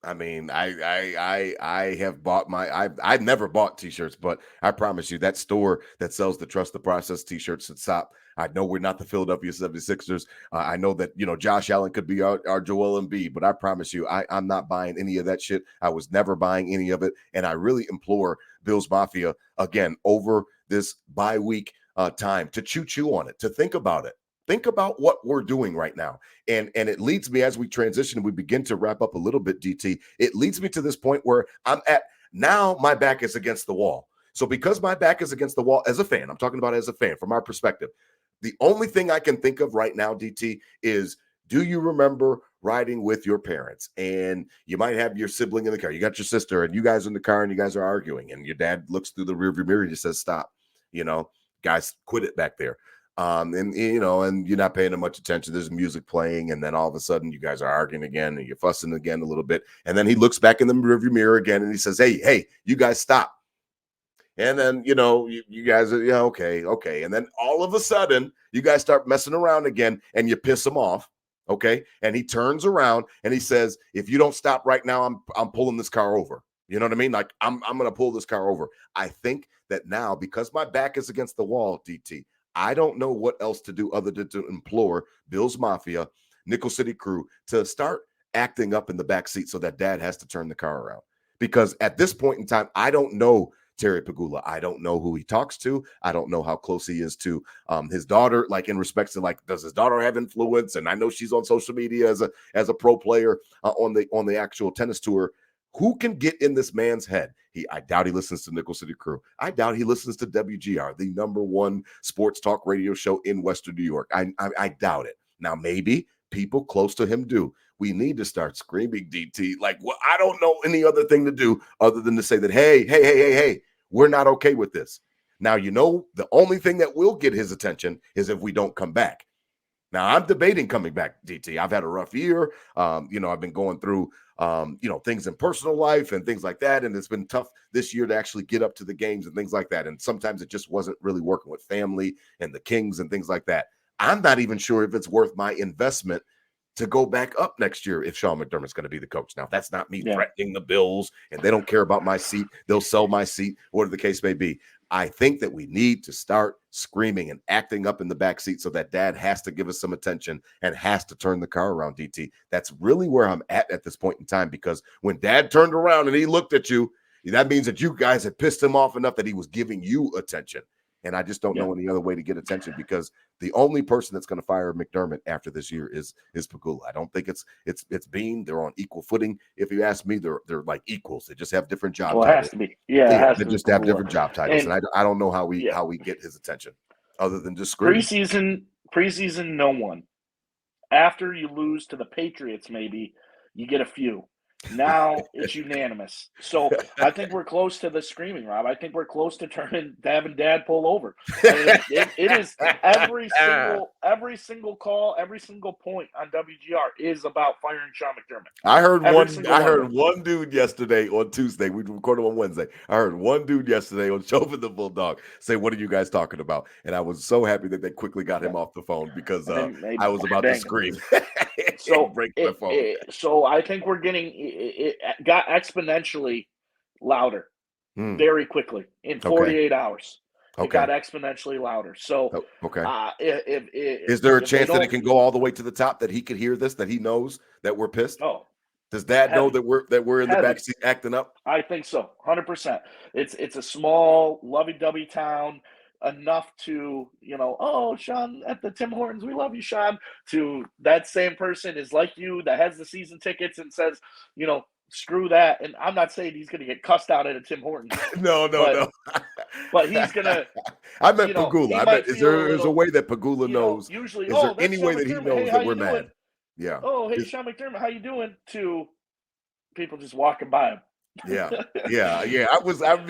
I mean, I have bought I've never bought T-shirts, but I promise you that store that sells the Trust the Process T-shirts should stop. I know we're not the Philadelphia 76ers. I know that, Josh Allen could be our Joel Embiid, but I promise you, I'm not buying any of that shit. I was never buying any of it. And I really implore Bills Mafia, again, over this bye week time, to chew on it, to think about it. Think about what we're doing right now. And it leads me, as we transition and we begin to wrap up a little bit, DT, it leads me to this point where I'm at now. My back is against the wall. So because my back is against the wall as a fan, I'm talking about as a fan from our perspective, the only thing I can think of right now, DT, is, do you remember riding with your parents? And you might have your sibling in the car. You got your sister and you guys in the car and you guys are arguing. And your dad looks through the rearview mirror and just says, stop. Guys, quit it back there. And you're not paying much attention. There's music playing, and then all of a sudden you guys are arguing again and you're fussing again a little bit. And then he looks back in the rearview mirror again and he says, hey, you guys stop. And then, you guys are, okay. And then all of a sudden you guys start messing around again and you piss him off. Okay. And he turns around and he says, if you don't stop right now, I'm pulling this car over. You know what I mean? Like, I'm going to pull this car over. I think that now, because my back is against the wall, DT, I don't know what else to do other than to implore Bills Mafia, Nickel City Crew, to start acting up in the back seat so that dad has to turn the car around. Because at this point in time, I don't know Terry Pagula. I don't know who he talks to. I don't know how close he is to his daughter, like in respects to, like, does his daughter have influence? And I know she's on social media as a pro player on the actual tennis tour. Who can get in this man's head? I doubt he listens to Nickel City Crew. I doubt he listens to WGR, the #1 sports talk radio show in Western New York. I doubt it. Now, maybe people close to him do. We need to start screaming, DT. Like, well, I don't know any other thing to do other than to say that, hey, We're not okay with this. Now, the only thing that will get his attention is if we don't come back. Now, I'm debating coming back, DT. I've had a rough year. I've been going through, things in personal life and things like that. And it's been tough this year to actually get up to the games and things like that. And sometimes it just wasn't really working with family and the Kings and things like that. I'm not even sure if it's worth my investment to go back up next year if Sean McDermott's going to be the coach. Now, that's not me threatening the Bills, and they don't care about my seat. They'll sell my seat, whatever the case may be. I think that we need to start screaming and acting up in the backseat so that dad has to give us some attention and has to turn the car around, DT. That's really where I'm at this point in time, because when dad turned around and he looked at you, that means that you guys had pissed him off enough that he was giving you attention. And I just don't know any other way to get attention, because the only person that's going to fire McDermott after this year is Pagula. I don't think it's Bean. They're on equal footing. If you ask me, they're like equals. They just have different job titles. It has to be. Yeah, they just have different job titles. And I don't know how we get his attention other than just screaming. Preseason, no one. After you lose to the Patriots, maybe you get a few. Now it's unanimous. So I think we're close to the screaming, Rob. I think we're close to having dad pull over. It is every single call, every single point on WGR is about firing Sean McDermott. I heard one dude yesterday on Tuesday. We recorded on Wednesday. I heard one dude yesterday on Chauvin the Bulldog say, "What are you guys talking about?" And I was so happy that they quickly got him off the phone, because I was about to scream. So break my phone. So I think we're getting it got exponentially louder very quickly in 48 hours. It got exponentially louder. So is there a chance that it can go all the way to the top, that he could hear this, that he knows that we're pissed? Oh, does Dad know that we're in the backseat acting up? I think so, 100%. It's a small lovey-dovey town, enough to, oh, Sean at the Tim Hortons, we love you, Sean, to that same person is like you, that has the season tickets and says, screw that. And I'm not saying he's going to get cussed out at a Tim Hortons. No. But he's going to. I meant Pagula. Is there a way that Pagula knows? Usually, is there any way that he knows that we're mad? Yeah. Oh, hey, Sean McDermott, how you doing? To people just walking by him. Yeah.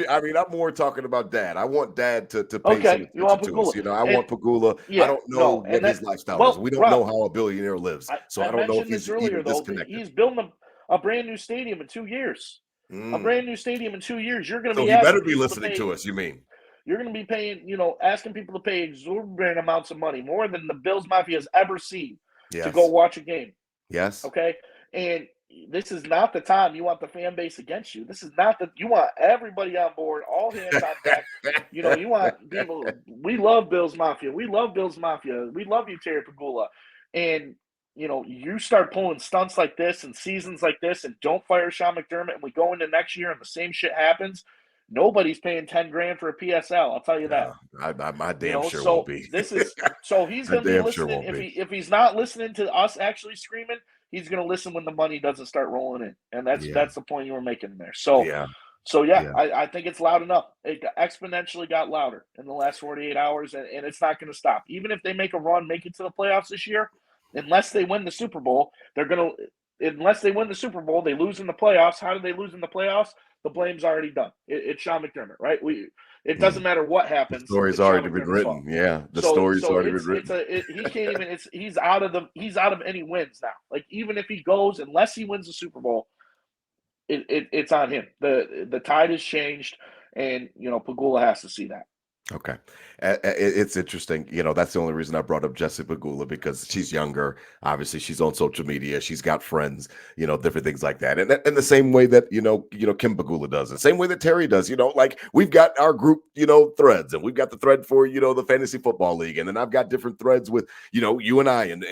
I'm more talking about Dad. I want Dad to pay some attention to us. I want Pagula. I don't know what his lifestyle is. We don't know how a billionaire lives. I don't know if he's even disconnected. He's building a brand new stadium in 2 years. A brand new stadium in 2 years. You're going to be. So he better be listening to us. You mean? You're going to be paying, asking people to pay exorbitant amounts of money, more than the Bills Mafia has ever seen, to go watch a game. Yes. Okay. And this is not the time you want the fan base against you. This is not you want everybody on board, all hands on deck. You want people. We love Bills Mafia. We love Bills Mafia. We love you, Terry Pagula. And you start pulling stunts like this and seasons like this, and don't fire Sean McDermott, and we go into next year and the same shit happens. Nobody's paying $10,000 for a PSL. I'll tell you that. My damn sure won't be. So he's going to be listening. If he's not listening to us actually screaming, he's going to listen when the money doesn't start rolling in, and that's the point you were making there. So I think it's loud enough. It exponentially got louder in the last 48 hours, and it's not going to stop. Even if they make a run, make it to the playoffs this year, unless they win the Super Bowl, unless they win the Super Bowl, they lose in the playoffs. How do they lose in the playoffs? The blame's already done. It's Sean McDermott, right? It doesn't matter what happens. The story's already been written. Yeah, the story's already been written. He can't even. He's out of any wins now. Like, even if he goes, unless he wins the Super Bowl, it's on him. The tide has changed, and Pagula has to see that. Okay. It's interesting. That's the only reason I brought up Jessie Pagula, because she's younger. Obviously, she's on social media. She's got friends, different things like that. And the same way that, Kim Pagula does, the same way that Terry does, like we've got our group, threads, and we've got the thread for, the Fantasy Football League. And then I've got different threads with, you and I and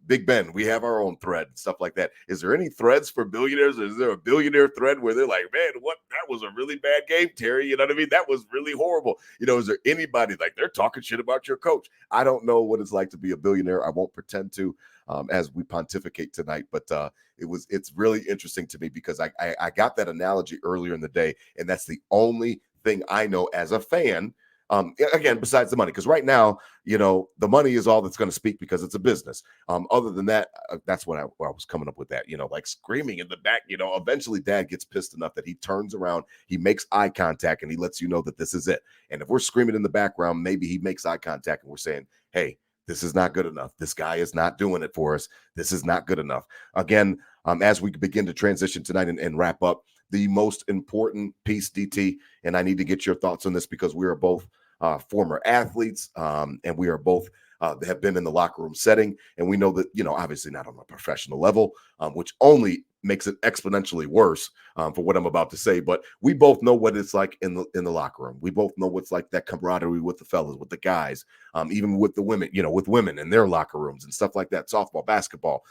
Big Ben. We have our own thread and stuff like that. Is there any threads for billionaires? Is there a billionaire thread where they're like, man, that was a really bad game, Terry? You know what I mean? That was really horrible. Is there anybody like they're talking shit about your coach? I don't know what it's like to be a billionaire. I won't pretend to as we pontificate tonight, but it's really interesting to me, because I got that analogy earlier in the day, and that's the only thing I know as a fan Again, besides the money, because right now, the money is all that's going to speak because it's a business. Other than that, that's what I was coming up with that, like screaming in the back, eventually dad gets pissed enough that he turns around, he makes eye contact, and he lets you know that this is it. And if we're screaming in the background, maybe he makes eye contact and we're saying, hey, this is not good enough. This guy is not doing it for us. This is not good enough. Again, as we begin to transition tonight and wrap up, the most important piece, DT, and I need to get your thoughts on this because we are both former athletes, and we are both have been in the locker room setting, and we know that, obviously not on a professional level, which only makes it exponentially worse for what I'm about to say. But we both know what it's like in the locker room. We both know what's like that camaraderie with the fellas, with the guys, even with the women, with women in their locker rooms and stuff like that. Softball, basketball,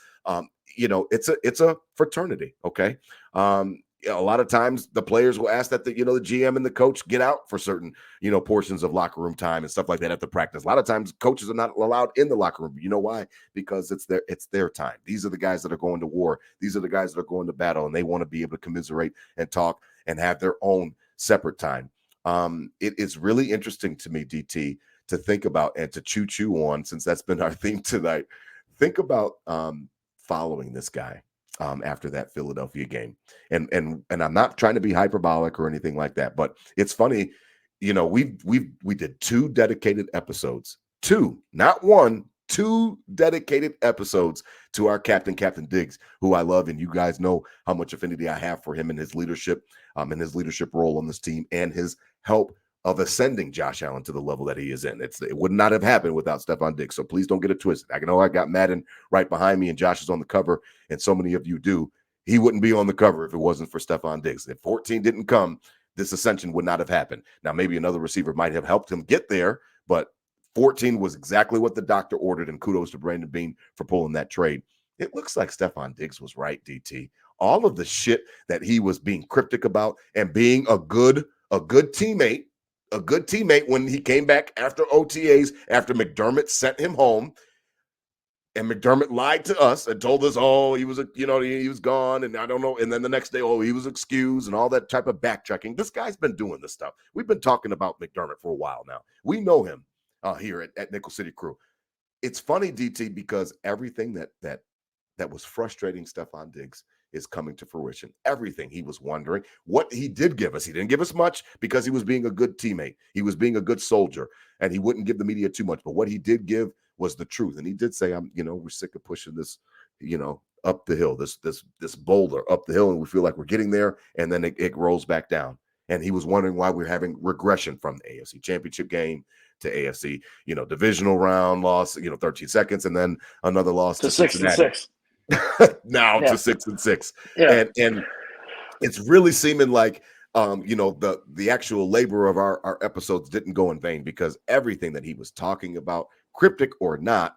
it's a fraternity. Okay. A lot of times the players will ask that the GM and the coach get out for certain, portions of locker room time and stuff like that after practice. A lot of times coaches are not allowed in the locker room. You know why? Because it's their time. These are the guys that are going to war. These are the guys that are going to battle, and they want to be able to commiserate and talk and have their own separate time. It is really interesting to me, DT, to think about and to chew on, since that's been our theme tonight. Think about following this guy after that Philadelphia game. And I'm not trying to be hyperbolic or anything like that, but it's funny, we did 2 dedicated episodes, 2, not 1, 2 dedicated episodes to our Captain Diggs, who I love, and you guys know how much affinity I have for him and his leadership role on this team and his help of ascending Josh Allen to the level that he is in. It would not have happened without Stephon Diggs. So please don't get it twisted. I know I got Madden right behind me and Josh is on the cover, and so many of you do. He wouldn't be on the cover if it wasn't for Stephon Diggs. If 14 didn't come, this ascension would not have happened. Now, maybe another receiver might have helped him get there, but 14 was exactly what the doctor ordered, and kudos to Brandon Beane for pulling that trade. It looks like Stephon Diggs was right, DT. All of the shit that he was being cryptic about and being a good teammate, when he came back after OTAs, after McDermott sent him home, and McDermott lied to us and told us, he was he was gone, and I don't know. And then the next day, he was excused, and all that type of backtracking. This guy's been doing this stuff. We've been talking about McDermott for a while now. We know him here at Nickel City Crew. It's funny, DT, because everything that was frustrating Stephon Diggs is coming to fruition. Everything he was wondering, what he did give us. He didn't give us much because he was being a good teammate. He was being a good soldier, and he wouldn't give the media too much. But what he did give was the truth. And he did say, we're sick of pushing this, up the hill, this boulder up the hill, and we feel like we're getting there, and then it rolls back down. And he was wondering why we're having regression from the AFC Championship game to AFC, divisional round loss, 13 seconds, and then another loss to 6-6. Now to 6-6. Yeah. And it's really seeming like the actual labor of our episodes didn't go in vain, because everything that he was talking about, cryptic or not,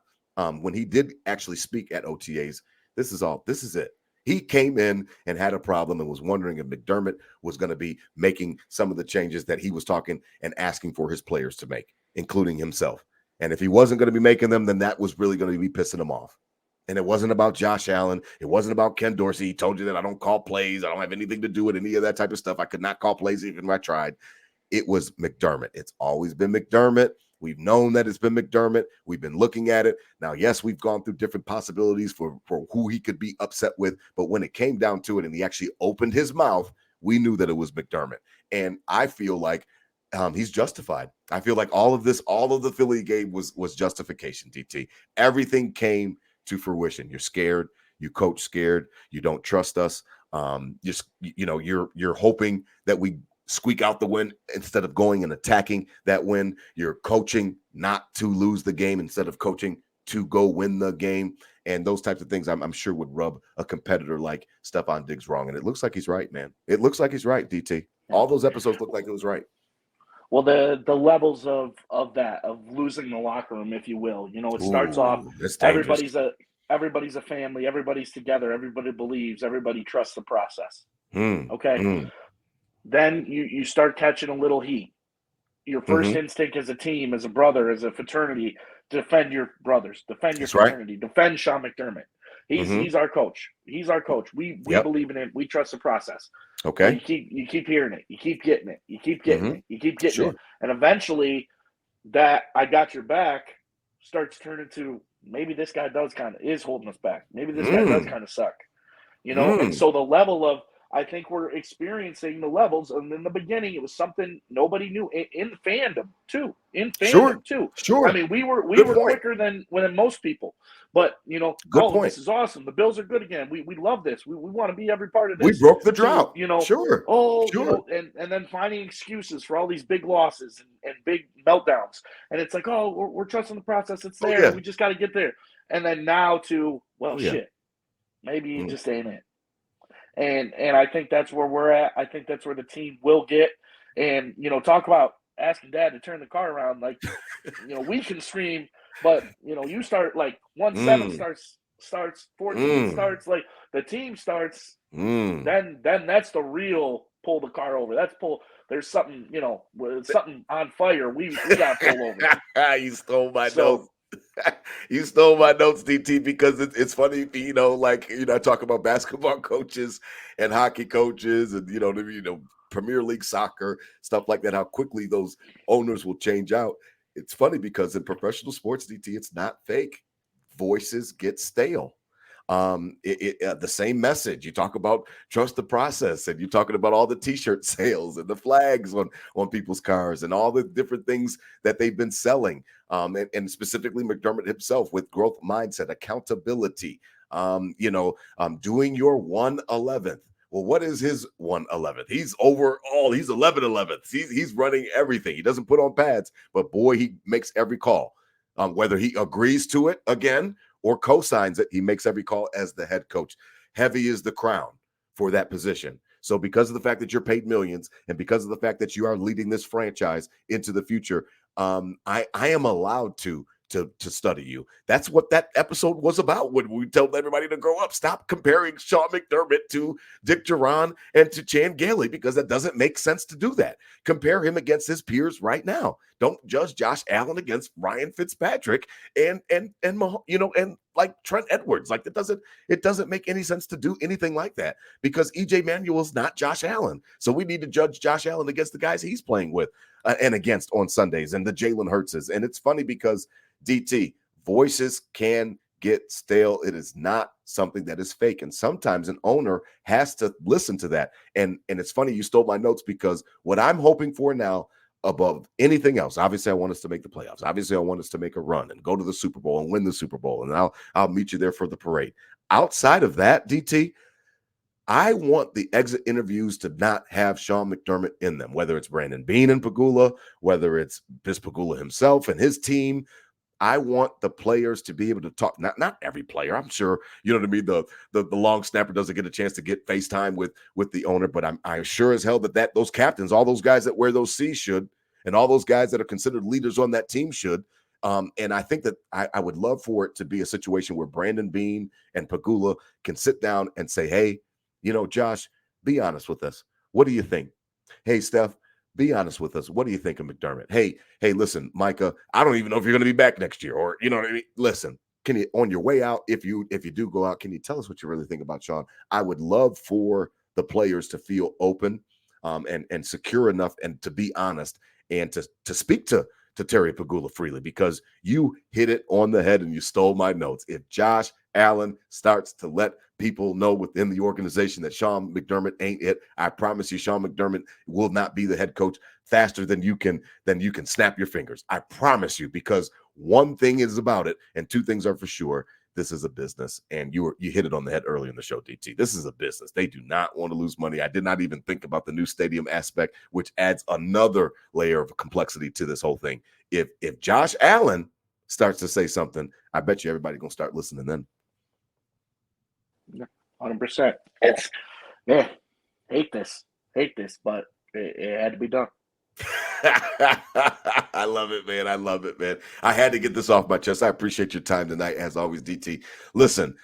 when he did actually speak at OTAs, this is it. He came in and had a problem and was wondering if McDermott was going to be making some of the changes that he was talking and asking for his players to make, including himself. And if he wasn't going to be making them, then that was really going to be pissing him off. And it wasn't about Josh Allen. It wasn't about Ken Dorsey. He told you that I don't call plays. I don't have anything to do with any of that type of stuff. I could not call plays even if I tried. It was McDermott. It's always been McDermott. We've known that it's been McDermott. We've been looking at it. Now, yes, we've gone through different possibilities for who he could be upset with. But when it came down to it and he actually opened his mouth, we knew that it was McDermott. And I feel like he's justified. I feel like all of the Philly game was justification, DT. Everything came to fruition. You're scared. You coach scared. You don't trust us. You're hoping that we squeak out the win instead of going and attacking that win. You're coaching not to lose the game instead of coaching to go win the game. And those types of things I'm sure would rub a competitor like Stephon Diggs wrong. And it looks like he's right, man. It looks like he's right, DT. All those episodes look like it was right. Well, the levels of losing the locker room, if you will, it starts off, everybody's a family, everybody's together, everybody believes, everybody trusts the process. Okay. Then you start catching a little heat. Your first instinct as a team, as a brother, as a fraternity, defend your brothers, defend your fraternity, defend Sean McDermott. He's our coach. He's our coach. We believe in him. We trust the process. Okay. You keep hearing it. You keep getting it. You keep getting it. You keep getting it. And eventually that I got your back starts turning to maybe this guy is holding us back. Maybe this guy does kind of suck. And so the level of, I think we're experiencing the levels, and in the beginning it was something nobody knew in fandom too. Sure. I mean, we were quicker than most people, but Good point. this is awesome. The Bills are good again. We love this. We want to be every part of We this. broke the drought. Sure. And then finding excuses for all these big losses and big meltdowns, and it's like, we're trusting the process. It's there. We just got to get there. And then now to shit. Maybe it just ain't it. And I think that's where we're at. I think that's where the team will get. And, talk about asking dad to turn the car around. Like, we can scream, but, you start like 1-7 starts 14 starts, like the team starts, then that's the real pull the car over. There's something, something on fire. We got to pull over. You stole my notes. You stole my notes, DT, because it's funny, I talk about basketball coaches and hockey coaches and, Premier League soccer, stuff like that, how quickly those owners will change out. It's funny because in professional sports, DT, it's not fake. Voices get stale. The same message. You talk about trust the process, and you're talking about all the t-shirt sales and the flags on people's cars and all the different things that they've been selling. And specifically McDermott himself with growth mindset, accountability, doing your 1/11th. Well, what is his 1/11th? He's 11/11th. He's running everything. He doesn't put on pads, but boy, he makes every call. Whether he agrees to it again or co-signs it, he makes every call as the head coach. Heavy is the crown for that position. So because of the fact that you're paid millions and because of the fact that you are leading this franchise into the future, I am allowed to study you. That's what that episode was about when we told everybody to grow up. Stop comparing Sean McDermott to Dick Duran and to Chan Gailey, because that doesn't make sense to do that. Compare him against his peers right now. Don't judge Josh Allen against Ryan Fitzpatrick and like Trent Edwards. Like it doesn't make any sense to do anything like that, because EJ Manuel's not Josh Allen. So we need to judge Josh Allen against the guys he's playing with and against on Sundays, and the Jalen Hurtses. And it's funny because DT, voices can get stale. It is not something that is fake. And sometimes an owner has to listen to that. And it's funny you stole my notes, because what I'm hoping for now above anything else, obviously I want us to make the playoffs. Obviously I want us to make a run and go to the Super Bowl and win the Super Bowl. And I'll meet you there for the parade. Outside of that, DT, I want the exit interviews to not have Sean McDermott in them, whether it's Brandon Beane and Pagula, whether it's Bis Pagula himself and his team. I want the players to be able to talk. Not every player, I'm sure. You know what I mean. The long snapper doesn't get a chance to get FaceTime with the owner, but I'm sure as hell that those captains, all those guys that wear those C's should, and all those guys that are considered leaders on that team should. And I think that I would love for it to be a situation where Brandon Beane and Pagula can sit down and say, hey, Josh, be honest with us. What do you think? Hey, Steph, be honest with us. What do you think of McDermott? Hey, listen, Micah, I don't even know if you're going to be back next year, or you know what I mean? Listen, can you, on your way out, if you do go out, can you tell us what you really think about Sean? I would love for the players to feel open and secure enough and to be honest and to speak to Terry Pagula freely, because you hit it on the head and you stole my notes. If Josh Allen starts to let people know within the organization that Sean McDermott ain't it, I promise you Sean McDermott will not be the head coach faster than you can snap your fingers. I promise you, because one thing is about it and two things are for sure. This is a business, and you hit it on the head early in the show, DT. This is a business. They do not want to lose money. I did not even think about the new stadium aspect, which adds another layer of complexity to this whole thing. If Josh Allen starts to say something, I bet you everybody gonna start listening then. 100%. It's hate this, but it had to be done. I love it, man. I love it, man. I had to get this off my chest. I appreciate your time tonight, as always, DT. Listen,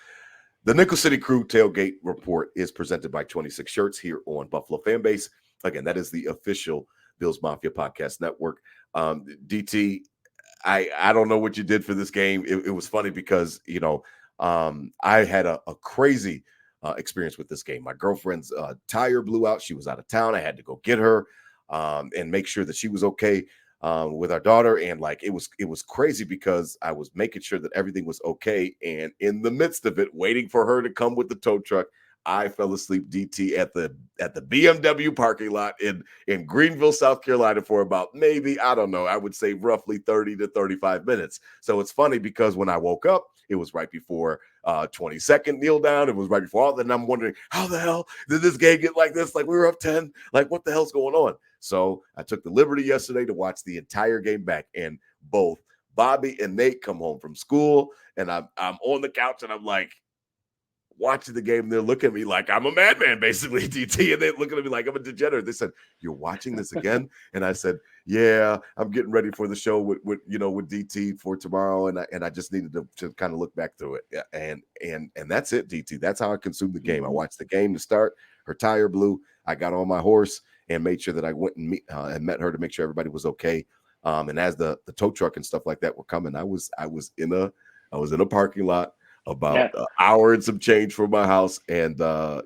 the Nickel City Crew Tailgate Report is presented by 26 Shirts here on Buffalo Fanbase. Again, that is the official Bills Mafia Podcast Network. DT, I don't know what you did for this game. It was funny because, I had a crazy experience with this game. My girlfriend's tire blew out. She was out of town. I had to go get her and make sure that she was okay. with our daughter, and like it was crazy because I was making sure that everything was okay, and in the midst of it, waiting for her to come with the tow truck, I fell asleep, DT, at the BMW parking lot in Greenville, South Carolina, for about maybe, I don't know, I would say roughly 30 to 35 minutes. So it's funny because when I woke up, it was right before 22nd kneel down. It was right before all that. And I'm wondering, how the hell did this game get like this? Like, we were up 10. Like, what the hell's going on? So I took the liberty yesterday to watch the entire game back, and both Bobby and Nate come home from school, and I'm on the couch, and I'm like, watching the game, they're looking at me like I'm a madman, basically, DT, and they're looking at me like I'm a degenerate. They said, "You're watching this again?" And I said, "Yeah, I'm getting ready for the show with DT for tomorrow, and I just needed to kind of look back through it." Yeah, and that's it, DT. That's how I consumed the game. I watched the game to start. Her tire blew. I got on my horse and made sure that I went and met her to make sure everybody was okay. And as the tow truck and stuff like that were coming, I was in a parking lot about an hour and some change from my house, and I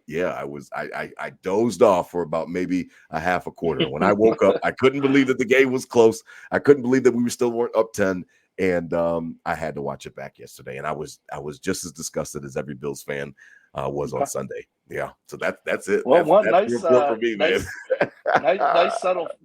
dozed off for about maybe a half a quarter. When I woke up, I couldn't believe that the game was close. I couldn't believe that we still weren't up 10, and I had to watch it back yesterday, and I was just as disgusted as every Bills fan was on Sunday. Yeah, so that's it. Well, that's the report for me, man.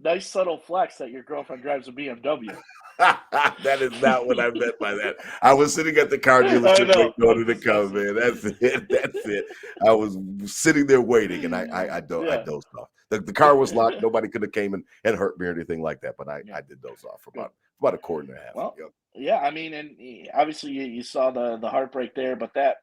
nice subtle flex that your girlfriend drives a BMW. That is not what I meant by that. I was sitting at the car dealership waiting to come, man. That's it. I was sitting there waiting, and I dozed off. The car was locked. Nobody could have came and hurt me or anything like that, but I did doze off for about a quarter and a half. Well, yeah, I mean, and obviously you saw the heartbreak there, but that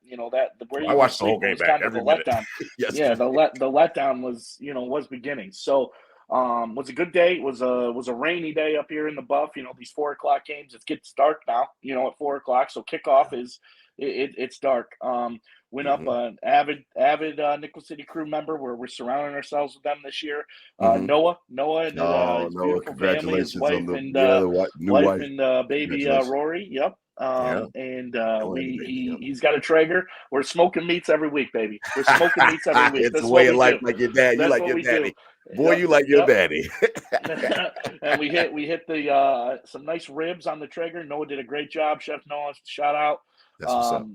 where you I watched the whole game back, every minute. Letdown. Yeah, the letdown was beginning. So was a good day. It was a rainy day up here in the Buff. These 4 o'clock games, it gets dark now, at 4 o'clock. So kickoff is it's dark. Went up an avid Nickel City Crew member. We're surrounding ourselves with them this year. Noah and his beautiful family, his wife and wife and baby Rory. Yep. And he's got a Traeger. We're smoking meats every week, baby. We're smoking meats every week. It's the way of life, like your dad. You like your daddy. Boy, you like your daddy. And we hit the some nice ribs on the Traeger. Noah did a great job. Chef Noah, shout out. That's what's up.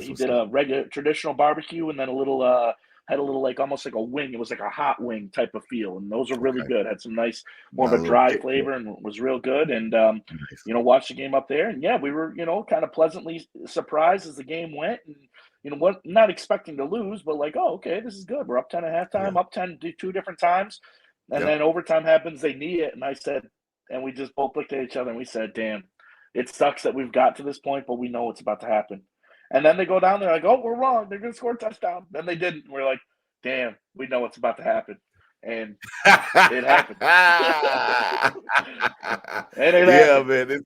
He did a regular traditional barbecue, and then had a little like almost like a wing. It was like a hot wing type of feel, and those are really good. Had some nice, more of a dry flavor, and was real good. And watched the game up there, and we were kind of pleasantly surprised as the game went, and not expecting to lose, but like, oh, okay, this is good. We're up 10 at halftime, up 10 2 different times, and then overtime happens. They need it, and I said, and we just both looked at each other and we said, "Damn, it sucks that we've got to this point, but we know what's about to happen." And then they go down there like, "Oh, we're wrong. They're going to score a touchdown." Then they didn't. We're like, "Damn, we know what's about to happen." And it happened. Man.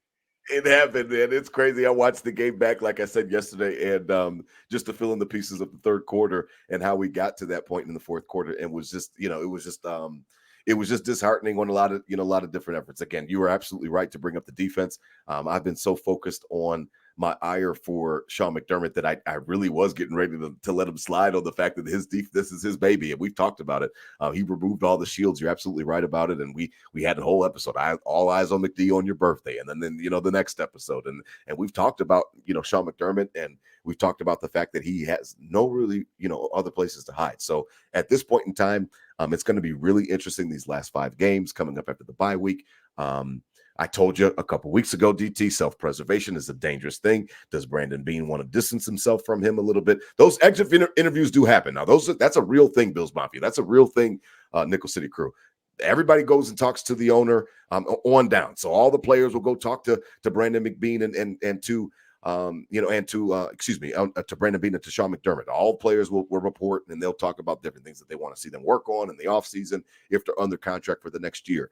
It happened, man. It's crazy. I watched the game back, like I said yesterday, and just to fill in the pieces of the third quarter and how we got to that point in the fourth quarter, and was just, it was just disheartening on a lot of different efforts. Again, you were absolutely right to bring up the defense. I've been so focused on my ire for Sean McDermott that I really was getting ready to let him slide on the fact that this is his baby, and we've talked about it. He removed all the shields. You're absolutely right about it, and we had a whole episode. All eyes on McD on your birthday, and then the next episode, and we've talked about Sean McDermott, and we've talked about the fact that he has no really other places to hide. So at this point in time, it's going to be really interesting these last 5 games coming up after the bye week. I told you a couple weeks ago, DT, self-preservation is a dangerous thing. Does Brandon Beane want to distance himself from him a little bit? Those exit interviews do happen. Now, that's a real thing, Bills Mafia. That's a real thing, Nickel City Crew. Everybody goes and talks to the owner on down. So all the players will go talk to Brandon McBean and to Brandon Beane and to Sean McDermott. All players will report, and they'll talk about different things that they want to see them work on in the offseason if they're under contract for the next year.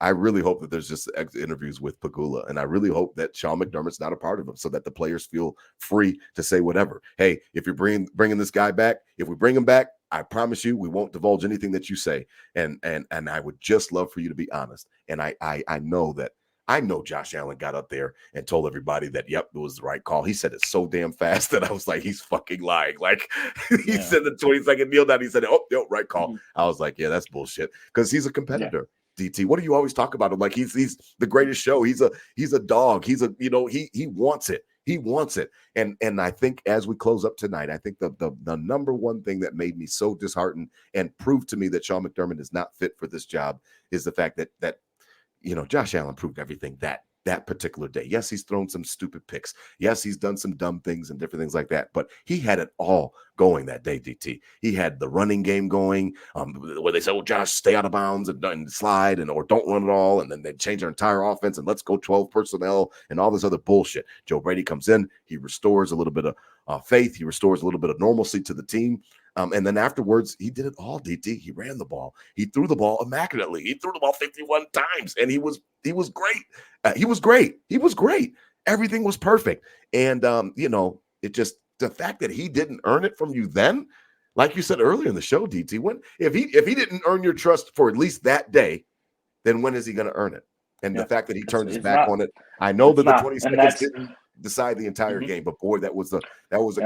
I really hope that there's just interviews with Pagula, and I really hope that Sean McDermott's not a part of them, so that the players feel free to say whatever. Hey, if you're bringing this guy back, if we bring him back, I promise you we won't divulge anything that you say, and I would just love for you to be honest. And I know Josh Allen got up there and told everybody that, yep, it was the right call. He said it so damn fast that I was like, he's fucking lying. Like, he said the 20-second kneel down. He said, oh, right call. I was like, yeah, that's bullshit, because he's a competitor. DT. What do you always talk about him? Like he's the greatest show. He's a dog. He's a, he wants it. He wants it. And I think as we close up tonight, I think the number one thing that made me so disheartened and proved to me that Sean McDermott is not fit for this job is the fact that Josh Allen proved everything that particular day. Yes, he's thrown some stupid picks. Yes, he's done some dumb things and different things like that. But he had it all going that day, DT. He had the running game going, where they said, "Oh, Josh, stay out of bounds and slide, or don't run at all." And then they change their entire offense and let's go 12 personnel and all this other bullshit. Joe Brady comes in. He restores a little bit of faith. He restores a little bit of normalcy to the team. And then afterwards, he did it all, DT. He ran the ball. He threw the ball immaculately. He threw the ball 51 times, and he was great. He was great. He was great. Everything was perfect. And, it just, the fact that he didn't earn it from you then, like you said earlier in the show, DT, if he didn't earn your trust for at least that day, then when is he going to earn it? And the fact that he turned his back on it, I know that the 20 seconds didn't decide the entire game, but boy, that was a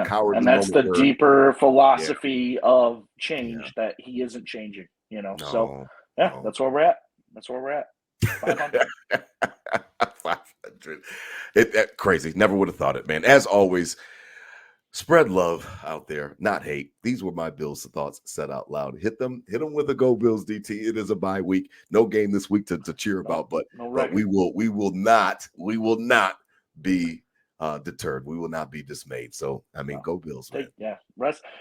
cowardly and that's moment the deeper philosophy of change Yeah. that he isn't changing, No, that's where we're at. 500. 500. That crazy. Never would have thought it, man. As always, spread love out there, not hate. These were my Bills thoughts said out loud. Hit them with a Go Bills, DT. It is a bye week. No game this week to cheer about, but we will not be deterred. We will not be dismayed. So go Bills, man.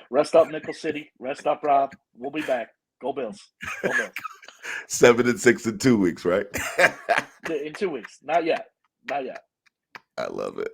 Rest up, Nickel City. Rest up, Rob. We'll be back. Go Bills. Go Bills. 7-6 in 2 weeks, right? In 2 weeks. Not yet. I love it.